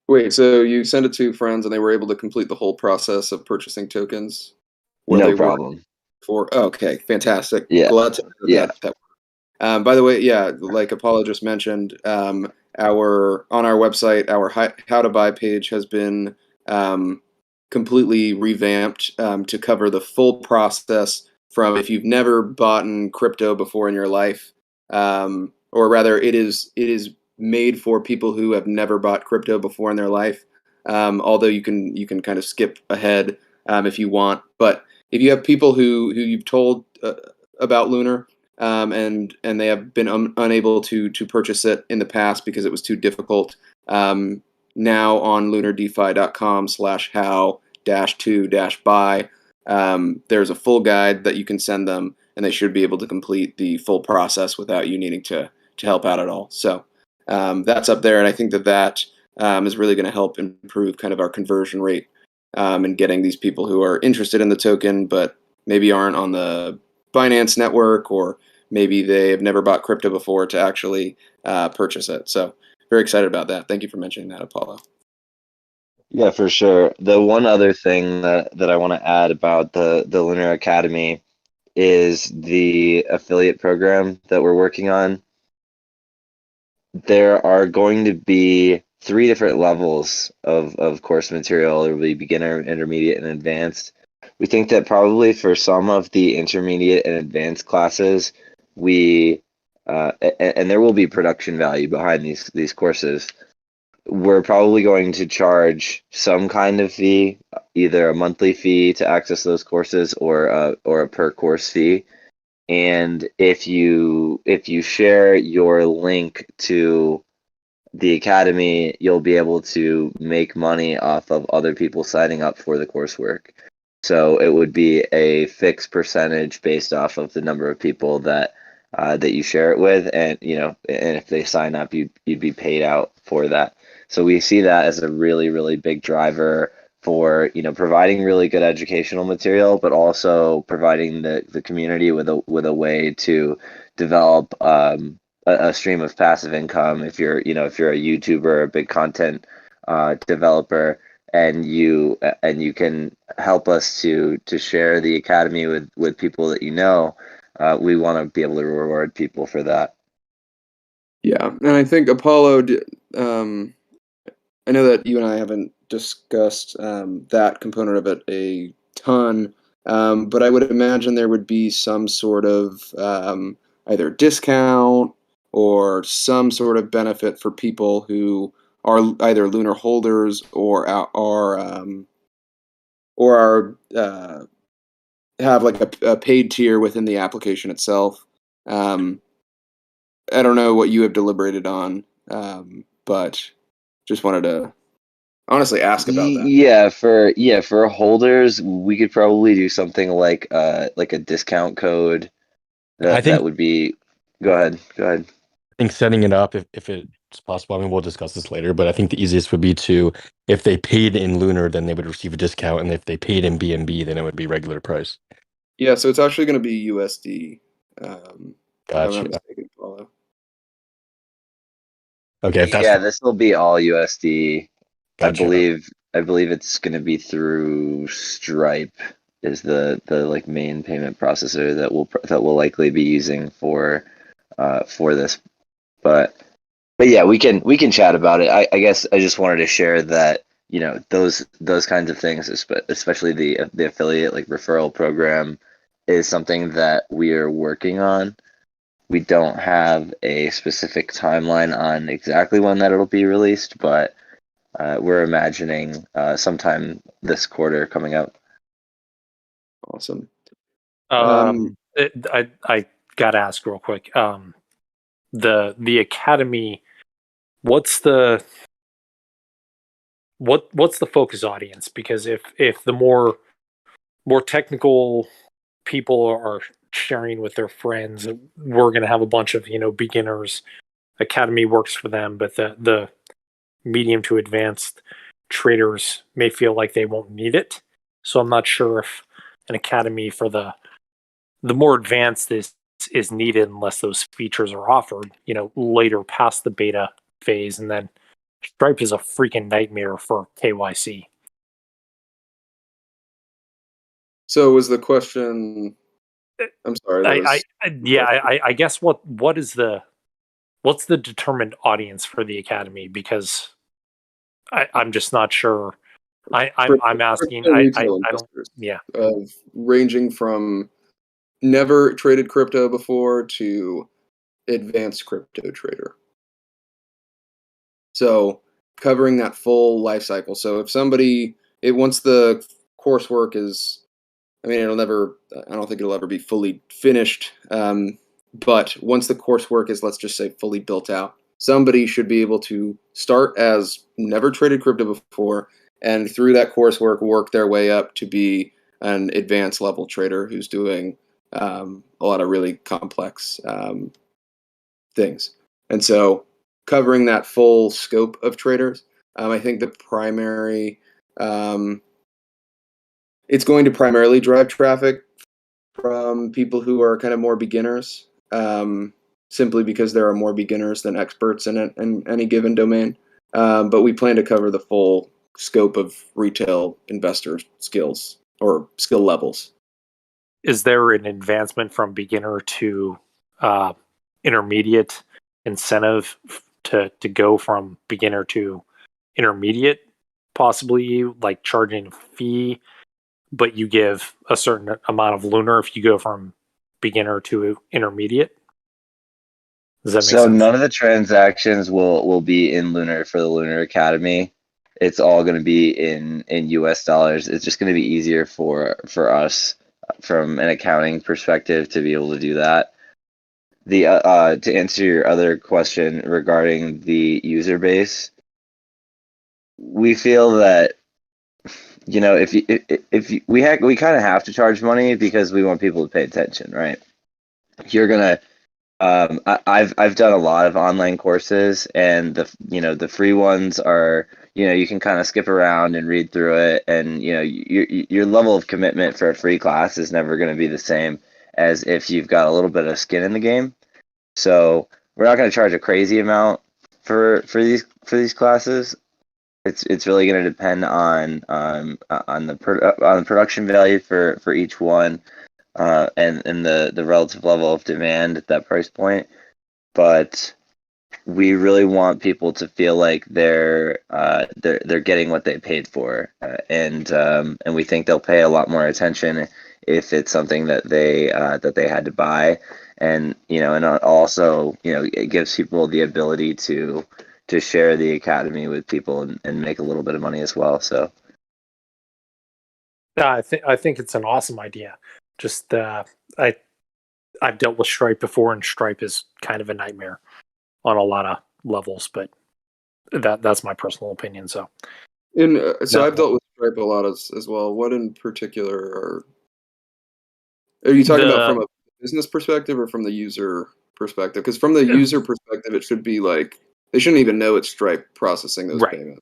Wait, so you sent it to friends and they were able to complete the whole process of purchasing tokens? No problem. Okay, fantastic. Yeah. Glad to Yeah. By the way, yeah, like Apollo just mentioned, on our website, our how to buy page has been completely revamped to cover the full process from if you've never bought in crypto before in your life, or rather, it is made for people who have never bought crypto before in their life. Although you can kind of skip ahead if you want, but if you have people who you've told about Lunar, and they have been unable to purchase it in the past because it was too difficult, now on lunardefi.com/how-to-buy, there's a full guide that you can send them, and they should be able to complete the full process without you needing to help out at all. So that's up there, and I think that is really going to help improve kind of our conversion rate and getting these people who are interested in the token but maybe aren't on the Binance network, or maybe they have never bought crypto before, to actually purchase it. So very excited about that. Thank you for mentioning that, Apollo. Yeah, for sure. The one other thing that I want to add about the Lunar Academy is the affiliate program that we're working on. There are going to be three different levels of course material. There will be beginner, intermediate, and advanced. We think that probably for some of the intermediate and advanced classes, we and there will be production value behind these courses. We're probably going to charge some kind of fee, either a monthly fee to access those courses or a per course fee. And if you share your link to the academy, you'll be able to make money off of other people signing up for the coursework. So it would be a fixed percentage based off of the number of people that you share it with, and and if they sign up, you'd be paid out for that. So we see that as a really, really big driver for providing really good educational material, but also providing the community with a way to develop a stream of passive income. If you're a YouTuber, a big content developer, and you can help us to share the academy with people that we want to be able to reward people for that. Yeah, and I think Apollo. I know that you and I haven't discussed that component of it a ton, but I would imagine there would be some sort of either discount or some sort of benefit for people who are either Lunar holders or have like a paid tier within the application itself. I don't know what you have deliberated on, but just wanted to honestly ask about that. For holders, we could probably do something like a discount code I that think would be. Go ahead. I think setting it up, if it's possible, I mean, we'll discuss this later, but I think the easiest would be if they paid in Lunar, then they would receive a discount, and if they paid in BNB, then it would be regular price. Yeah, so it's actually going to be USD. If I'm Gotcha. not mistaken, Paulo. Okay, if that's Yeah, this will be all USD. gotcha. I believe it's going to be through Stripe is the like main payment processor that will likely be using for this. But yeah, we can chat about it. I guess I just wanted to share that those kinds of things, especially the affiliate like referral program, is something that we are working on. We don't have a specific timeline on exactly when that it'll be released, but we're imagining sometime this quarter coming out. Awesome. I gotta ask real quick. The academy, what's the focus audience? Because if the more technical people are sharing with their friends, we're gonna have a bunch of beginners. Academy works for them, but the medium to advanced traders may feel like they won't need it. So I'm not sure if an academy for the more advanced is needed unless those features are offered, later past the beta phase. And then Stripe is a freaking nightmare for KYC. So was the question? I'm sorry. I guess what is what's the determined audience for the academy? Because I'm just not sure. I'm asking. I don't. Yeah. Of ranging from never traded crypto before to advanced crypto trader. So covering that full life cycle. So if somebody, once the coursework is, I don't think it'll ever be fully finished. But once the coursework is, let's just say, fully built out, somebody should be able to start as never traded crypto before, and through that coursework, work their way up to be an advanced level trader who's doing a lot of really complex things. And so covering that full scope of traders, I think the primary, it's going to primarily drive traffic from people who are kind of more beginners, simply because there are more beginners than experts in any given domain. But we plan to cover the full scope of retail investor skills or skill levels. Is there an advancement from beginner to intermediate incentive to go from beginner to intermediate, possibly like charging a fee, but you give a certain amount of Lunar if you go from beginner to intermediate. Does that make So sense? none of the transactions will be in Lunar for the Lunar Academy. It's all going to be in US dollars. It's just going to be easier for us from an accounting perspective to be able to do that. The to answer your other question regarding the user base, we feel that we kind of have to charge money because we want people to pay attention, right? You're gonna I've done a lot of online courses, and the free ones are, you can kind of skip around and read through it, and your level of commitment for a free class is never going to be the same as if you've got a little bit of skin in the game. So we're not going to charge a crazy amount for these classes. It's really going to depend on the production value for each one, and the relative level of demand at that price point. But we really want people to feel like they're getting what they paid for, and we think they'll pay a lot more attention if it's something that they had to buy, and also it gives people the ability to share the academy with people and make a little bit of money as well. So I think it's an awesome idea. Just I've dealt with Stripe before, and Stripe is kind of a nightmare on a lot of levels, but that's my personal opinion. So, I've dealt with Stripe a lot as well. What in particular are you talking about, from a business perspective or from the user perspective? Because from the user perspective, it should be like they shouldn't even know it's Stripe processing those payments.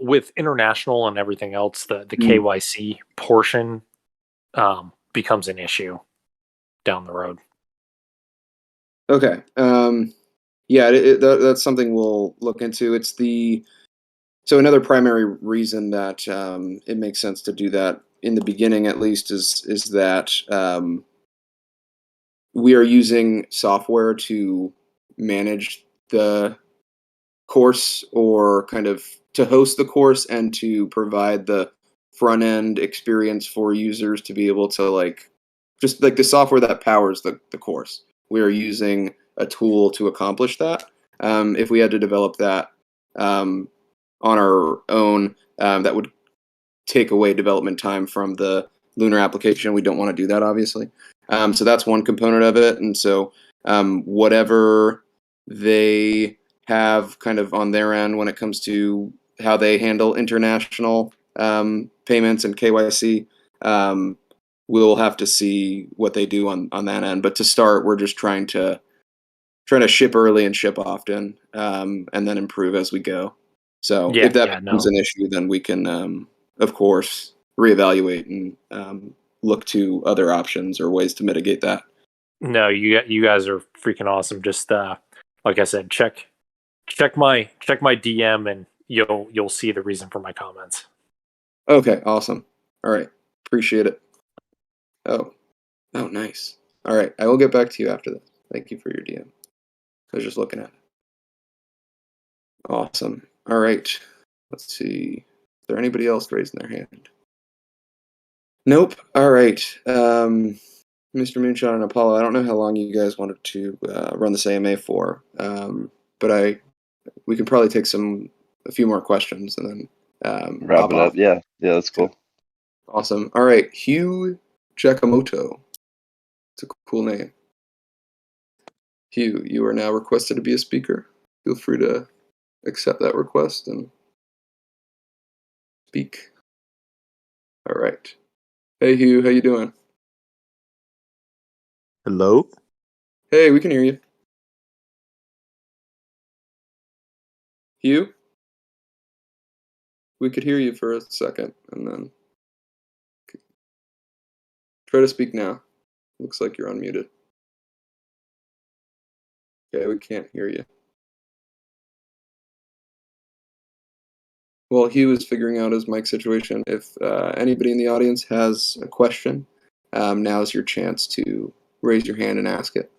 With international and everything else, the KYC portion becomes an issue down the road. Okay. Yeah, that's something we'll look into. So another primary reason that it makes sense to do that in the beginning, at least, is that we are using software to manage the course, or kind of to host the course and to provide the front end experience for users to be able to just like the software that powers the course. We are using a tool to accomplish that. If we had to develop that on our own, that would take away development time from the Lunar application. We don't want to do that, obviously. So that's one component of it. And so whatever they have kind of on their end when it comes to how they handle international payments and KYC, we'll have to see what they do on that end. But to start, we're just trying to ship early and ship often, and then improve as we go. So if that becomes an issue, then we can, of course, reevaluate and look to other options or ways to mitigate that. No, you guys are freaking awesome. Just like I said, check my DM, and you'll see the reason for my comments. Okay, awesome. All right, appreciate it. Oh, nice. All right, I will get back to you after this. Thank you for your DM. I was just looking at it. Awesome. All right. Let's see. Is there anybody else raising their hand? Nope. All right. Mr. Moonshine and Apollo, I don't know how long you guys wanted to run this AMA for, but we can probably take a few more questions and then wrap it up. Yeah, that's cool. Awesome. All right. Hugh Giacomoto. It's a cool name. Hugh, you are now requested to be a speaker. Feel free to accept that request and speak. All right. Hey, Hugh, how you doing? Hello? Hey, we can hear you. Hugh? We could hear you for a second, and then try to speak now. Looks like you're unmuted. Okay, we can't hear you. While Hugh is figuring out his mic situation, if anybody in the audience has a question, now is your chance to raise your hand and ask it.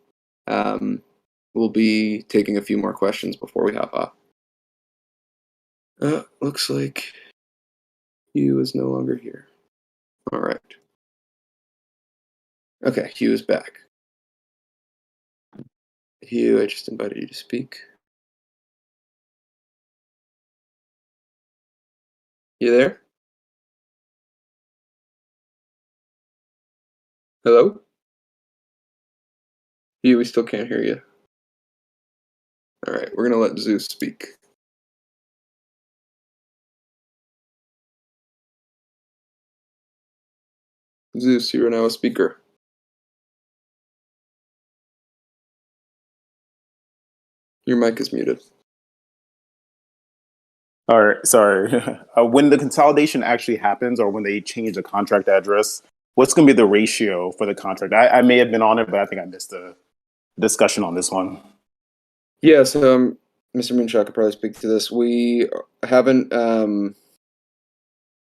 We'll be taking a few more questions before we hop off. Looks like Hugh is no longer here. All right. Okay, Hugh is back. Hugh, I just invited you to speak. You there? Hello? Hugh, we still can't hear you. All right, we're going to let Zeus speak. Zeus, you are now a speaker. Your mic is muted. All right, sorry. When the consolidation actually happens or when they change the contract address, what's going to be the ratio for the contract? I may have been on it, but I think I missed the discussion on this one. Yeah, so Mr. Moonshot could probably speak to this. We haven't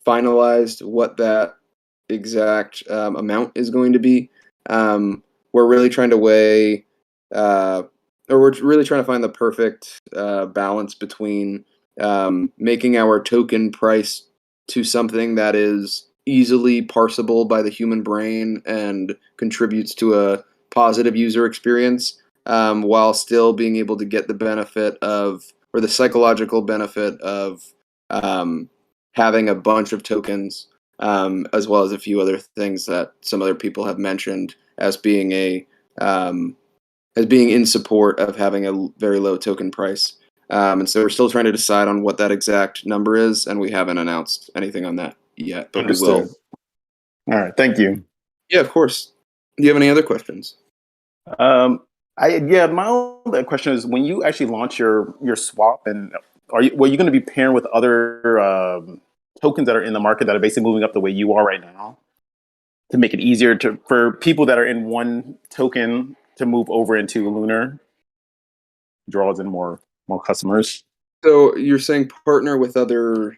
finalized what that exact amount is going to be. We're really trying to weigh, or we're really trying to find the perfect balance between making our token price to something that is easily parsable by the human brain and contributes to a positive user experience, while still being able to get the benefit of, or the psychological benefit of, having a bunch of tokens, as well as a few other things that some other people have mentioned as being as being in support of having a very low token price. And so we're still trying to decide on what that exact number is, and we haven't announced anything on that yet, but Understood. we will. All right, thank you. Yeah, of course. Do you have any other questions? My only question is, when you actually launch your swap, and are you going to be pairing with other tokens that are in the market that are basically moving up the way you are right now, to make it easier for people that are in one token to move over into Lunar, draws in more customers? So you're saying partner with other,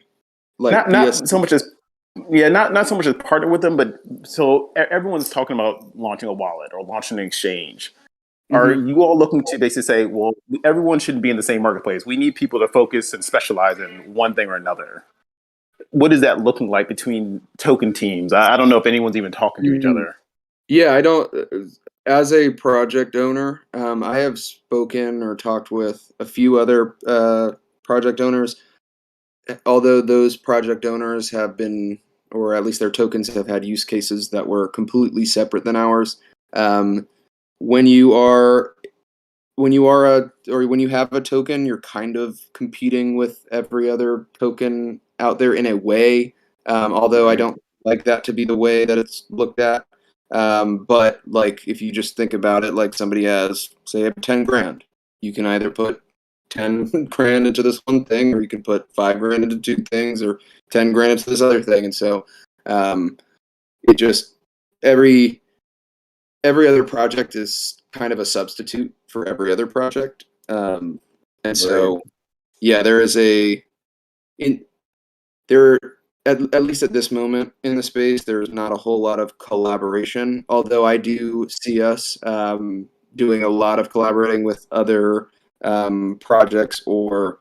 like, Not so much as not so much as partner with them, but so everyone's talking about launching a wallet or launching an exchange. Are you all looking to basically say, well, everyone shouldn't be in the same marketplace? We need people to focus and specialize in one thing or another. What is that looking like between token teams? I don't know if anyone's even talking to each other. Yeah, I don't. As a project owner, I have spoken or talked with a few other project owners. Although those project owners have been, or at least their tokens have had use cases that were completely separate than ours. When you are when you have a token, you're kind of competing with every other token out there in a way. Although I don't like that to be the way that it's looked at. But like, if you just think about it, like somebody has, say, 10 grand, you can either put 10 grand into this one thing, or you can put 5 grand into two things, or 10 grand into this other thing. And so, it just, every other project is kind of a substitute for every other project. And so, yeah, there is there, at least at this moment in the space, there's not a whole lot of collaboration. Although I do see us doing a lot of collaborating with other projects or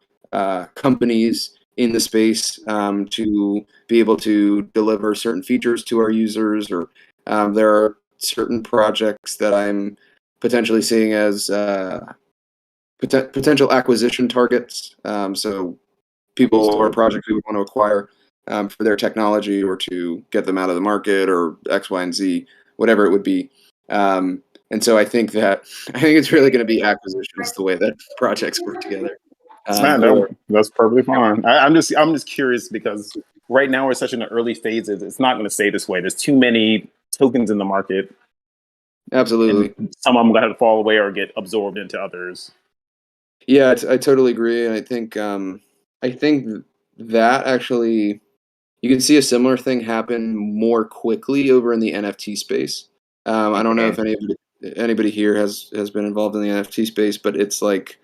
companies in the space, to be able to deliver certain features to our users. Or there are certain projects that I'm potentially seeing as potential acquisition targets. So people or projects we would want to acquire for their technology, or to get them out of the market, or X, Y, and Z, whatever it would be. And so I think it's really going to be acquisitions, the way that projects work together. That's perfectly fine. I'm just curious, because right now we're such in the early phases. It's not going to stay this way. There's too many tokens in the market. Absolutely. And some of them going to fall away or get absorbed into others. Yeah, I totally agree, and I think that actually, you can see a similar thing happen more quickly over in the NFT space. I don't know if anybody here has been involved in the NFT space, but it's like,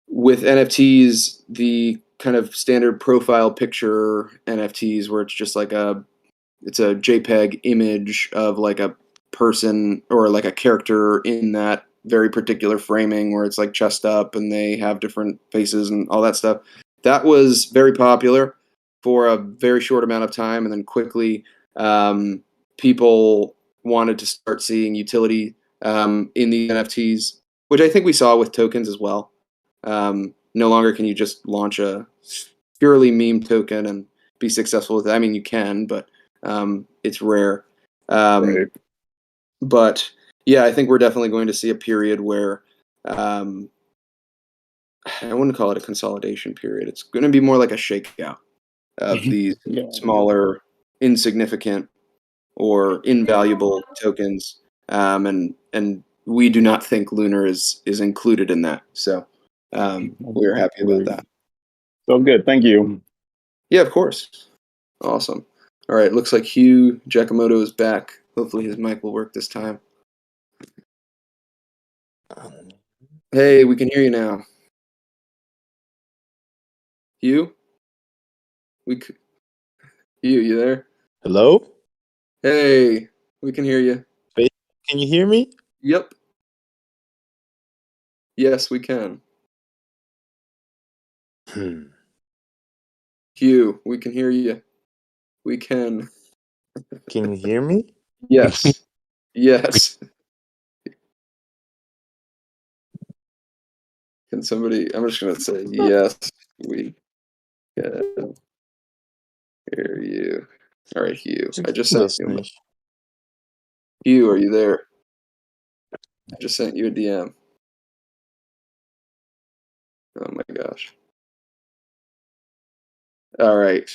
with NFTs, the kind of standard profile picture NFTs, where it's just like it's a JPEG image of like a person or like a character in that very particular framing, where it's like chest up and they have different faces and all that stuff. that was very popular for a very short amount of time, and then quickly people wanted to start seeing utility in the NFTs, which I think we saw with tokens as well. No longer can you just launch a purely meme token and be successful with it. I mean, you can, but it's rare. Right. But yeah, I think we're definitely going to see a period where I wouldn't call it a consolidation period. It's going to be more like a shakeout of these Yeah. smaller, insignificant, or invaluable tokens, and we do not think Lunar is included in that. So we're happy about that. So good. Thank you. Yeah, of course. Awesome. All right. Looks like Hugh Giacomoto is back. Hopefully his mic will work this time. Hey, we can hear you now. Hugh? Hugh, you there? Hello? Hey, we can hear you. Can you hear me? Yep. Yes, we can. Hugh, we can hear you. We can. Can you hear me? Yes. Yes. Can somebody, I'm just going to say, yes, we can hear you. All right, Hugh. I just sent you. Hugh, are you there? I just sent you a DM. Oh my gosh. All right.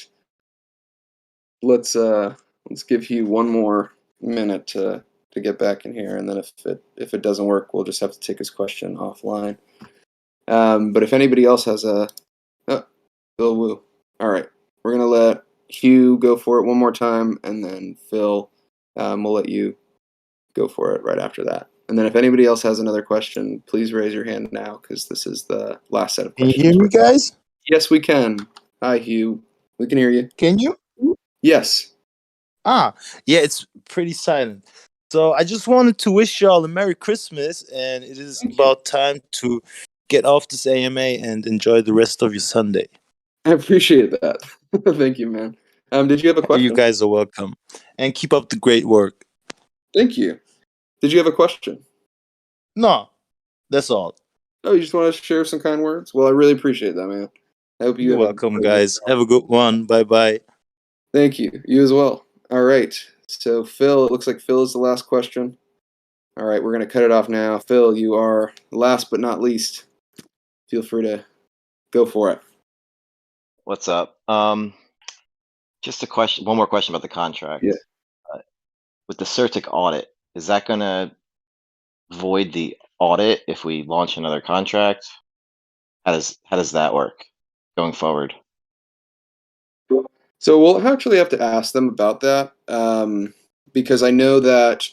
Let's give Hugh one more minute to get back in here, and then if it doesn't work, we'll just have to take his question offline. But if anybody else has Phil Wu. All right, we're gonna let Hugh go for it one more time, and then Phil, we'll let you go for it right after that. And then if anybody else has another question, please raise your hand now, because this is the last set of Can you questions. hear me, guys? Yes, we can. Hi, Hugh. We can hear you. Can you? Yes. Yeah, it's pretty silent. So I just wanted to wish y'all a Merry Christmas, and it is about time to get off this AMA and enjoy the rest of your Sunday. I appreciate that. Thank you, man. Did you have a question? You guys are welcome. And keep up the great work. Thank you. Did you have a question? No, that's all. Oh, you just want to share some kind words? Well, I really appreciate that, man. I hope you You're have welcome, guys. Have a good one. Bye-bye. Thank you. You as well. All right. So, Phil, it looks like Phil is the last question. All right, we're going to cut it off now. Phil, you are last but not least. Feel free to go for it. What's up? Just a question. One more question about the contract. Yeah. With the CertiK audit, is that going to void the audit if we launch another contract? How does that work going forward? So we'll actually have to ask them about that, because I know that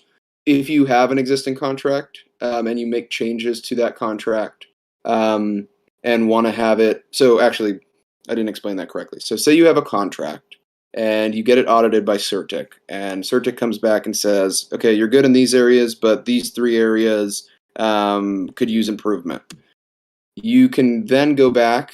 if you have an existing contract and you make changes to that contract and want to have it, so actually, I didn't explain that correctly. So say you have a contract and you get it audited by CertiK, and CertiK comes back and says, okay, you're good in these areas, but these 3 areas could use improvement. You can then go back,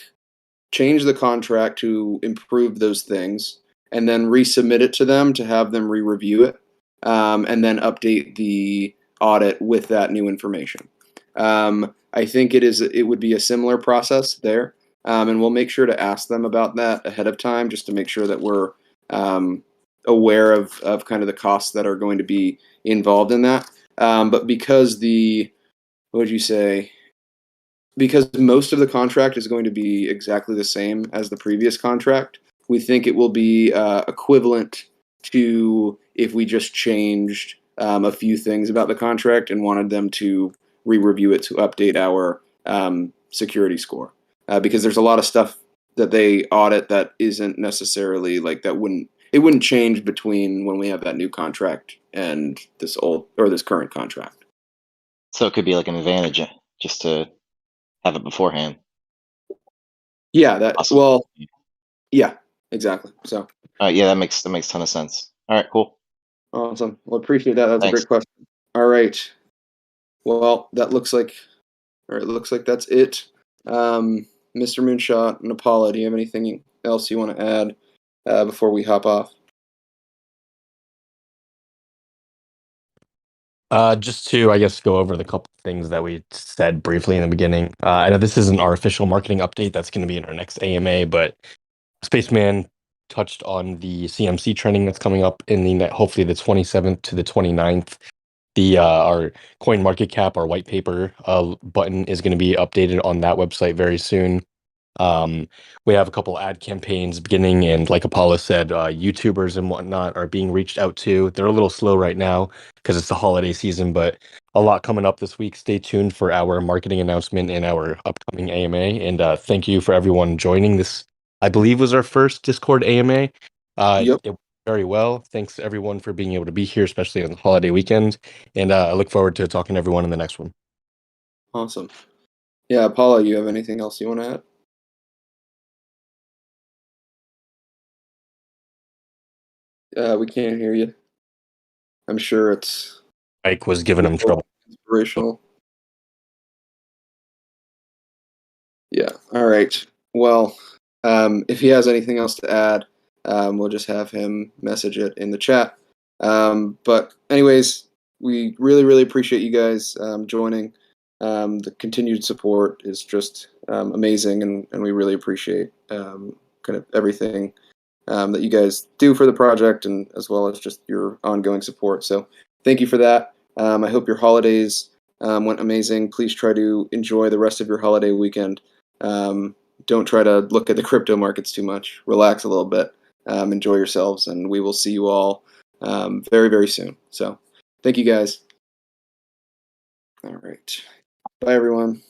change the contract to improve those things, and then resubmit it to them to have them re-review it, and then update the audit with that new information. I think it would be a similar process there, and we'll make sure to ask them about that ahead of time, just to make sure that we're aware of kind of the costs that are going to be involved in that. But because what would you say? Because most of the contract is going to be exactly the same as the previous contract, we think it will be equivalent to if we just changed a few things about the contract and wanted them to re-review it to update our security score. Because there's a lot of stuff that they audit that isn't necessarily like that it wouldn't change between when we have that new contract and this current contract. So it could be like an advantage just to have it beforehand. Yeah, Awesome. well, yeah, exactly. So, yeah, that makes a ton of sense. All right, cool. Awesome. Well, appreciate that. That's Thanks. a great question. All right. Well, it looks like that's it. Mr. Moonshot and Apollo, do you have anything else you want to add before we hop off? Just to, I guess, go over the couple things that we said briefly in the beginning. I know this isn't our official marketing update. That's going to be in our next AMA, but Spaceman touched on the CMC training that's coming up in hopefully the 27th to the 29th. Our coin market cap, our white paper button is going to be updated on that website very soon. We have a couple ad campaigns beginning, and like Apollo said, YouTubers and whatnot are being reached out to. They're a little slow right now because it's the holiday season, but a lot coming up this week. Stay tuned for our marketing announcement in our upcoming AMA. And thank you for everyone joining this. I believe was our first Discord AMA. Yep. It went very well. Thanks to everyone for being able to be here, especially on the holiday weekend. And I look forward to talking to everyone in the next one. Awesome. Yeah, Apollo, you have anything else you want to add? We can't hear you. I'm sure it's Mike was giving him trouble. Inspirational. Yeah. All right. Well, if he has anything else to add, we'll just have him message it in the chat. But anyways, we really, really appreciate you guys joining. The continued support is just amazing, and we really appreciate kind of everything that you guys do for the project, and as well as just your ongoing support. So thank you for that. I hope your holidays went amazing. Please try to enjoy the rest of your holiday weekend. Don't try to look at the crypto markets too much. Relax a little bit. Enjoy yourselves, and we will see you all very, very soon. So thank you guys. All right. Bye, everyone.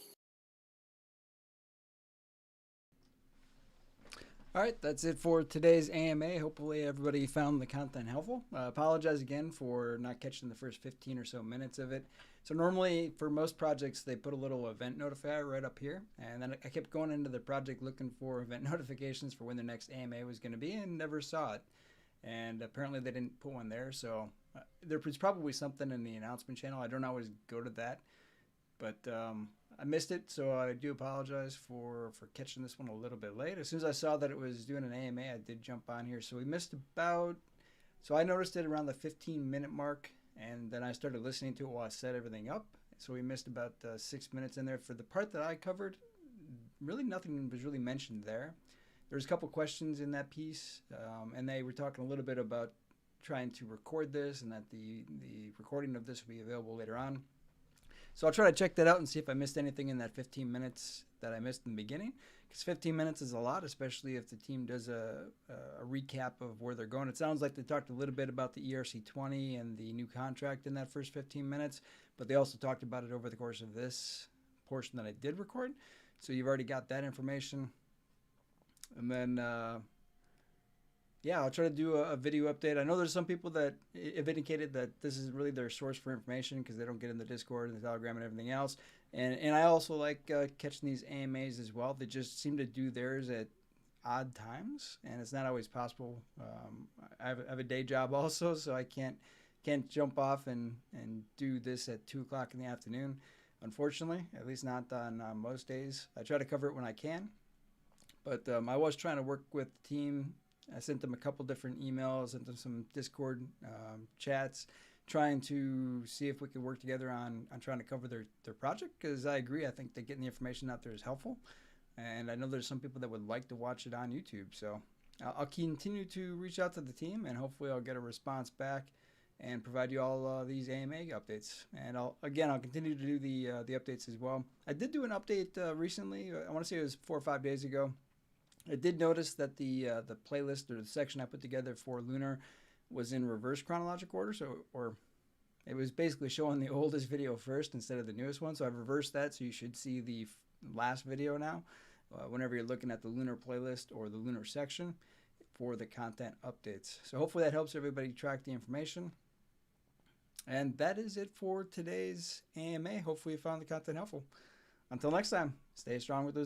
All right, that's it for today's AMA. Hopefully everybody found the content helpful. Apologize again for not catching the first 15 or so minutes of it. So normally for most projects, they put a little event notifier right up here. And then I kept going into the project looking for event notifications for when the next AMA was going to be and never saw it. And apparently they didn't put one there. So there was probably something in the announcement channel. I don't always go to that. But I missed it, so I do apologize for catching this one a little bit late. As soon as I saw that it was doing an AMA, I did jump on here. So we missed about, so I noticed it around the 15-minute mark, and then I started listening to it while I set everything up. So we missed about 6 minutes in there. For the part that I covered, really nothing was really mentioned there. There's a couple questions in that piece, and they were talking a little bit about trying to record this, and that the recording of this will be available later on. So I'll try to check that out and see if I missed anything in that 15 minutes that I missed in the beginning. Because 15 minutes is a lot, especially if the team does a recap of where they're going. It sounds like they talked a little bit about the ERC20 and the new contract in that first 15 minutes, but they also talked about it over the course of this portion that I did record. So you've already got that information. And then, yeah, I'll try to do a video update. I know there's some people that have indicated that this is really their source for information because they don't get in the Discord and the Telegram and everything else. And I also like catching these AMAs as well. They just seem to do theirs at odd times, and it's not always possible. I have a day job also, so I can't jump off and do this at 2 o'clock in the afternoon, unfortunately, at least not on most days. I try to cover it when I can, but I was trying to work with the team. I sent them a couple different emails, sent them some Discord chats, trying to see if we could work together on trying to cover their project, because I agree. I think that getting the information out there is helpful. And I know there's some people that would like to watch it on YouTube. So I'll continue to reach out to the team, and hopefully I'll get a response back and provide you all these AMA updates. And I'll continue to do the updates as well. I did do an update recently. I want to say it was 4 or 5 days ago. I did notice that the playlist or the section I put together for Lunar was in reverse chronological order, or it was basically showing the oldest video first instead of the newest one. So I've reversed that, so you should see the last video now whenever you're looking at the Lunar playlist or the Lunar section for the content updates. So hopefully that helps everybody track the information. And that is it for today's AMA. Hopefully you found the content helpful. Until next time, stay strong with those